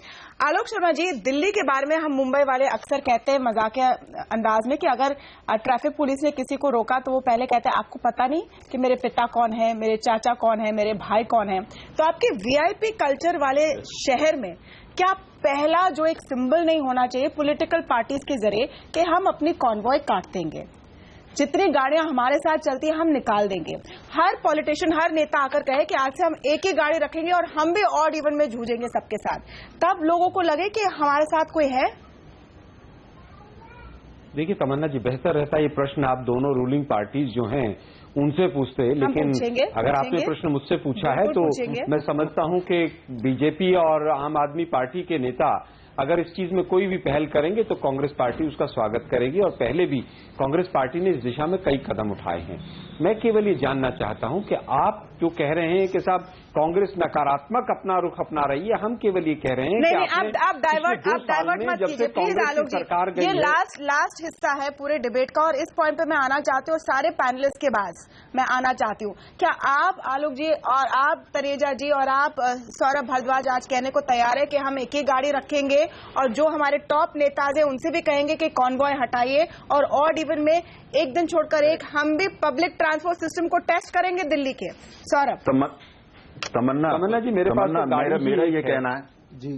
आलोक शर्मा जी, दिल्ली के बारे में हम मुंबई वाले अक्सर कहते हैं मजाकिया अंदाज में कि अगर ट्रैफिक पुलिस ने किसी को रोका तो वो पहले कहते हैं आपको पता नहीं कि मेरे पिता कौन है, मेरे चाचा कौन है, मेरे भाई कौन है। तो आपके वीआईपी कल्चर वाले शहर में क्या पहला जो एक सिंबल नहीं होना चाहिए पॉलिटिकल पार्टीज के जरिए कि हम अपनी कॉन्वॉय काट देंगे? जितनी गाड़ियां हमारे साथ चलती है हम निकाल देंगे। हर पॉलिटिशियन, हर नेता आकर कहे कि आज से हम एक ही गाड़ी रखेंगे और हम भी ऑड इवन में जूझेंगे सबके साथ, तब लोगों को लगे कि हमारे साथ कोई है। देखिए तमन्ना जी, बेहतर रहता है ये प्रश्न आप दोनों रूलिंग पार्टीज जो हैं उनसे पूछते, लेकिन अगर आपने प्रश्न मुझसे पूछा है तो मैं समझता हूं कि बीजेपी और आम आदमी पार्टी के नेता अगर इस चीज में कोई भी पहल करेंगे तो कांग्रेस पार्टी उसका स्वागत करेगी, और पहले भी कांग्रेस पार्टी ने इस दिशा में कई कदम उठाए हैं। मैं केवल ये जानना चाहता हूं कि आप जो कह रहे हैं कि साहब कांग्रेस नकारात्मक अपना रुख अपना रही है, हम केवल ये कह रहे हैं कि आप डाइवर्ट मत कीजिए प्लीज आलोक जी। ये लास्ट हिस्सा है पूरे डिबेट का और इस पॉइंट पे मैं आना चाहती हूँ, सारे पैनलिस्ट के बाद मैं आना चाहती हूँ। क्या आप आलोक जी और आप तनेजा जी और आप सौरभ भारद्वाज आज कहने को तैयार है कि हम एक ही गाड़ी रखेंगे और जो हमारे टॉप नेताज हैं उनसे भी कहेंगे कि कॉन्वॉय हटाइए और ऑड इवन में एक दिन छोड़कर एक हम भी पब्लिक ट्रांसपोर्ट सिस्टम को टेस्ट करेंगे दिल्ली के? सौरभ। तमन्ना जी मेरे पास मेरा ये कहना है जी,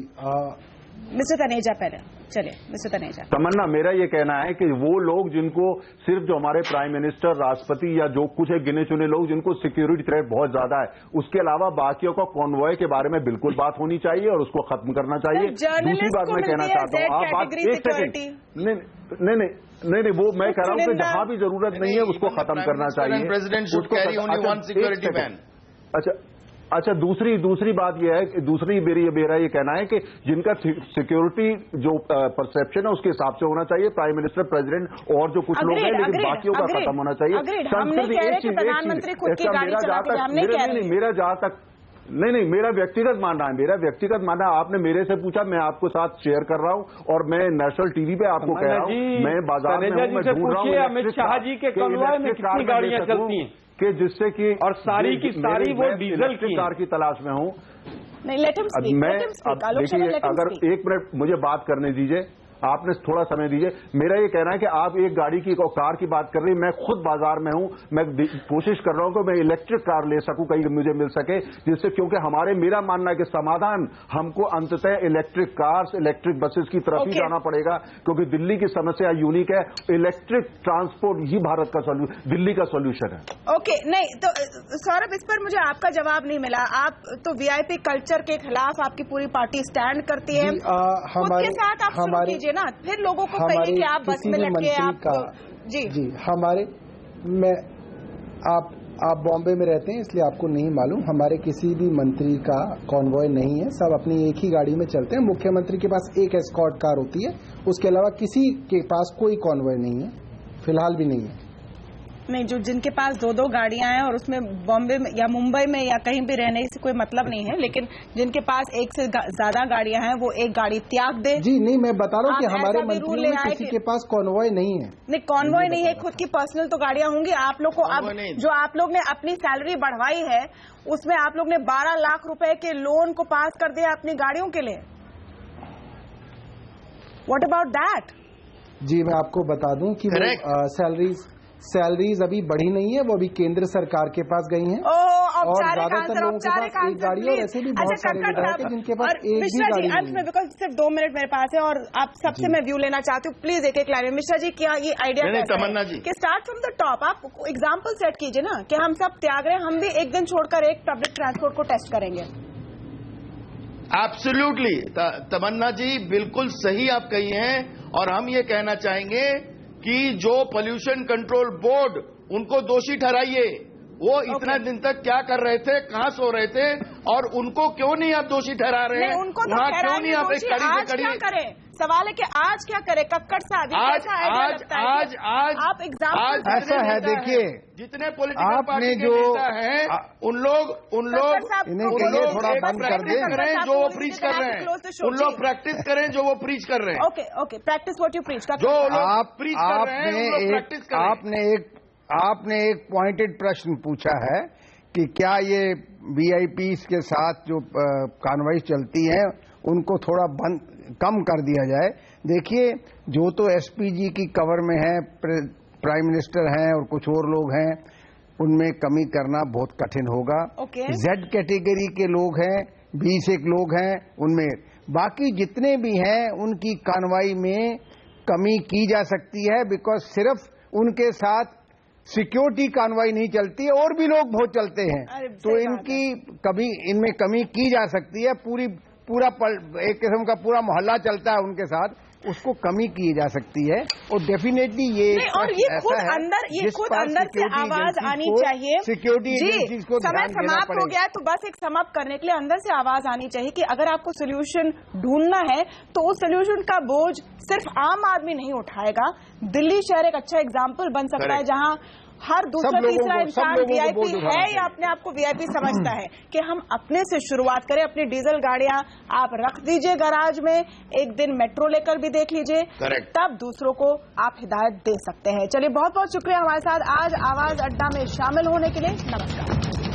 मिस्टर तनेजा पहले चलिए। मिस्टर तनेजा। तमन्ना, मेरा ये कहना है कि वो लोग जिनको सिर्फ जो हमारे प्राइम मिनिस्टर, राष्ट्रपति या जो कुछ एक गिने चुने लोग जिनको सिक्योरिटी थ्रेट बहुत ज्यादा है, उसके अलावा बाकियों का कॉन्वॉय के बारे में बिल्कुल बात होनी चाहिए और उसको खत्म करना चाहिए। दूसरी बात मैं कहना चाहता हूँ, आप बात एक सेकंड, नहीं, वो मैं कह रहा हूँ कि जहां भी जरूरत नहीं है उसको खत्म करना चाहिए। अच्छा, दूसरी बात यह है कि मेरा ये कहना है कि जिनका सिक्योरिटी जो परसेप्शन है उसके हिसाब से होना चाहिए, प्राइम मिनिस्टर, प्रेसिडेंट और जो कुछ लोग हैं, लेकिन बाकियों का खत्म होना चाहिए। संस्कृति एक चीज, मेरा जहां तक नहीं, मेरा व्यक्तिगत मानना है, आपने मेरे से पूछा, मैं आपको साथ शेयर कर रहा हूं और मैं नेशनल टीवी पे आपको कह रहा हूं, मैं बाजार में हूं, मैं ढूंढ रहा हूं अमित शाह जी के कॉन्वॉय में कितनी गाड़ियां चलती हैं कि जिससे कि और सारी की सारी वो डीजल की कार की तलाश में हूं। मैं देखिए, अगर एक मिनट मुझे बात करने दीजिए, आपने थोड़ा समय दीजिए। मेरा ये कहना है कि आप एक गाड़ी की कार की बात कर रही हैं, मैं खुद बाजार में हूं, मैं कोशिश कर रहा हूं कि मैं इलेक्ट्रिक कार ले सकूं, कहीं मुझे मिल सके, जिससे क्योंकि मेरा मानना है कि समाधान हमको अंततः इलेक्ट्रिक कार्स, इलेक्ट्रिक बसेस की तरफ ही जाना पड़ेगा, क्योंकि दिल्ली की समस्या यूनिक है। इलेक्ट्रिक ट्रांसपोर्ट ही भारत का दिल्ली का सोल्यूशन है। ओके, नहीं तो सौरभ, इस पर मुझे आपका जवाब नहीं मिला। आप तो वीआईपी कल्चर के खिलाफ आपकी पूरी पार्टी स्टैंड करती है, खुद के साथ आप शुरू कीजिए ना, फिर लोगों को कहिए कि आप बस में लटके आप जी हमारे आप बॉम्बे में रहते हैं इसलिए आपको नहीं मालूम, हमारे किसी भी मंत्री का कॉन्वॉय नहीं है, सब अपनी एक ही गाड़ी में चलते हैं। मुख्यमंत्री के पास एक एस्कॉर्ट कार होती है, उसके अलावा किसी के पास कोई कॉन्वॉय नहीं है, फिलहाल भी नहीं है। नहीं, जो जिनके पास दो गाड़ियां हैं और उसमें बॉम्बे में या मुंबई में या कहीं भी रहने से कोई मतलब नहीं है, लेकिन जिनके पास एक से ज्यादा गाड़ियां हैं वो एक गाड़ी त्याग दे। जी नहीं, मैं बता रहा हूँ कि हमारे मंत्रियों में किसी के पास कॉन्वॉय नहीं है। नहीं, कॉन्वॉय नहीं है, खुद की पर्सनल तो गाड़ियां होंगी। आप लोग को अब जो आप लोग ने अपनी सैलरी बढ़वाई है उसमें आप लोग ने 12 लाख रुपए के लोन को पास कर दिया अपनी गाड़ियों के लिए। What about that? जी मैं आपको बता दूं कि सैलरीज अभी बढ़ी नहीं है, वो अभी केंद्र सरकार के पास गई हैं और ज्यादातर लोगों के पास एक गाड़ी है, और ऐसे भी बहुत सारे विधायक हैं जिनके पास एक भी गाड़ी नहीं है। बिकॉज सिर्फ 2 मिनट मेरे पास है और आप सबसे मैं व्यू लेना चाहती हूँ, प्लीज एक लाइन में। मिश्रा जी, क्या ये आइडिया तमन्ना जी कि स्टार्ट फ्रॉम द टॉप आप एग्जाम्पल सेट कीजिए ना कि हम सब त्याग रहे हैं, हम भी एक दिन छोड़कर एक पब्लिक ट्रांसपोर्ट को टेस्ट करेंगे। एब्सोल्युटली तमन्ना जी, बिल्कुल सही आप कही हैं, और हम ये कहना चाहेंगे कि जो पोल्यूशन कंट्रोल बोर्ड, उनको दोषी ठहराइए। वो इतना दिन तक क्या कर रहे थे, कहां सो रहे थे, और उनको क्यों नहीं आप दोषी ठहरा रहे हैं? उनको तो क्यों नहीं आप एक कड़ी से कड़ी करें? सवाल है कि आज क्या करें? कक्कड़ साहब आज आप एग्जाम्पल ऐसा है, देखिए जितने पॉलिटिकल पार्टी के नेता हैं उन लोग थोड़ा बंद कर दें जो वो प्रीच कर रहे हैं, उन लोग प्रैक्टिस करें जो वो प्रीच कर रहे हैं। Okay, practice what you preach. जो लोग प्रीच कर रहे हैं वो प्रैक्टिस करें। आपने एक पॉइंटेड प्रश्न पूछा है कि क्या ये वीआईपीज के साथ जो कॉन्वॉय चलती हैं उनको थोड़ा कम कर दिया जाए। देखिए, जो तो एसपीजी की कवर में है, प्राइम मिनिस्टर हैं और कुछ और लोग हैं, उनमें कमी करना बहुत कठिन होगा। जेड कैटेगरी के लोग हैं, 20 लोग हैं, उनमें बाकी जितने भी हैं उनकी कॉन्वॉय में कमी की जा सकती है, बिकॉज सिर्फ उनके साथ सिक्योरिटी कार्रवाई नहीं चलती है और भी लोग बहुत चलते हैं, तो इनकी कभी इनमें कमी की जा सकती है। पूरा एक किस्म का पूरा मोहल्ला चलता है उनके साथ, उसको कमी की जा सकती है और डेफिनेटली ये और ये खुद अंदर से आवाज आनी चाहिए। सिक्योरिटी एजेंसीज को समय समाप्त हो गया, तो बस एक समाप्त करने के लिए अंदर से आवाज आनी चाहिए कि अगर आपको सोल्यूशन ढूंढना है तो उस सोल्यूशन का बोझ सिर्फ आम आदमी नहीं उठाएगा। दिल्ली शहर एक अच्छा एग्जाम्पल बन सकता है जहां हर दूसरा तीसरा इंसान वीआईपी है या अपने आप को वीआईपी समझता है, कि हम अपने से शुरुआत करें। अपनी डीजल गाड़ियां आप रख दीजिए गैराज में, एक दिन मेट्रो लेकर भी देख लीजिए, तब दूसरों को आप हिदायत दे सकते हैं। चलिए, बहुत बहुत शुक्रिया हमारे साथ आज आवाज अड्डा में शामिल होने के लिए। नमस्कार।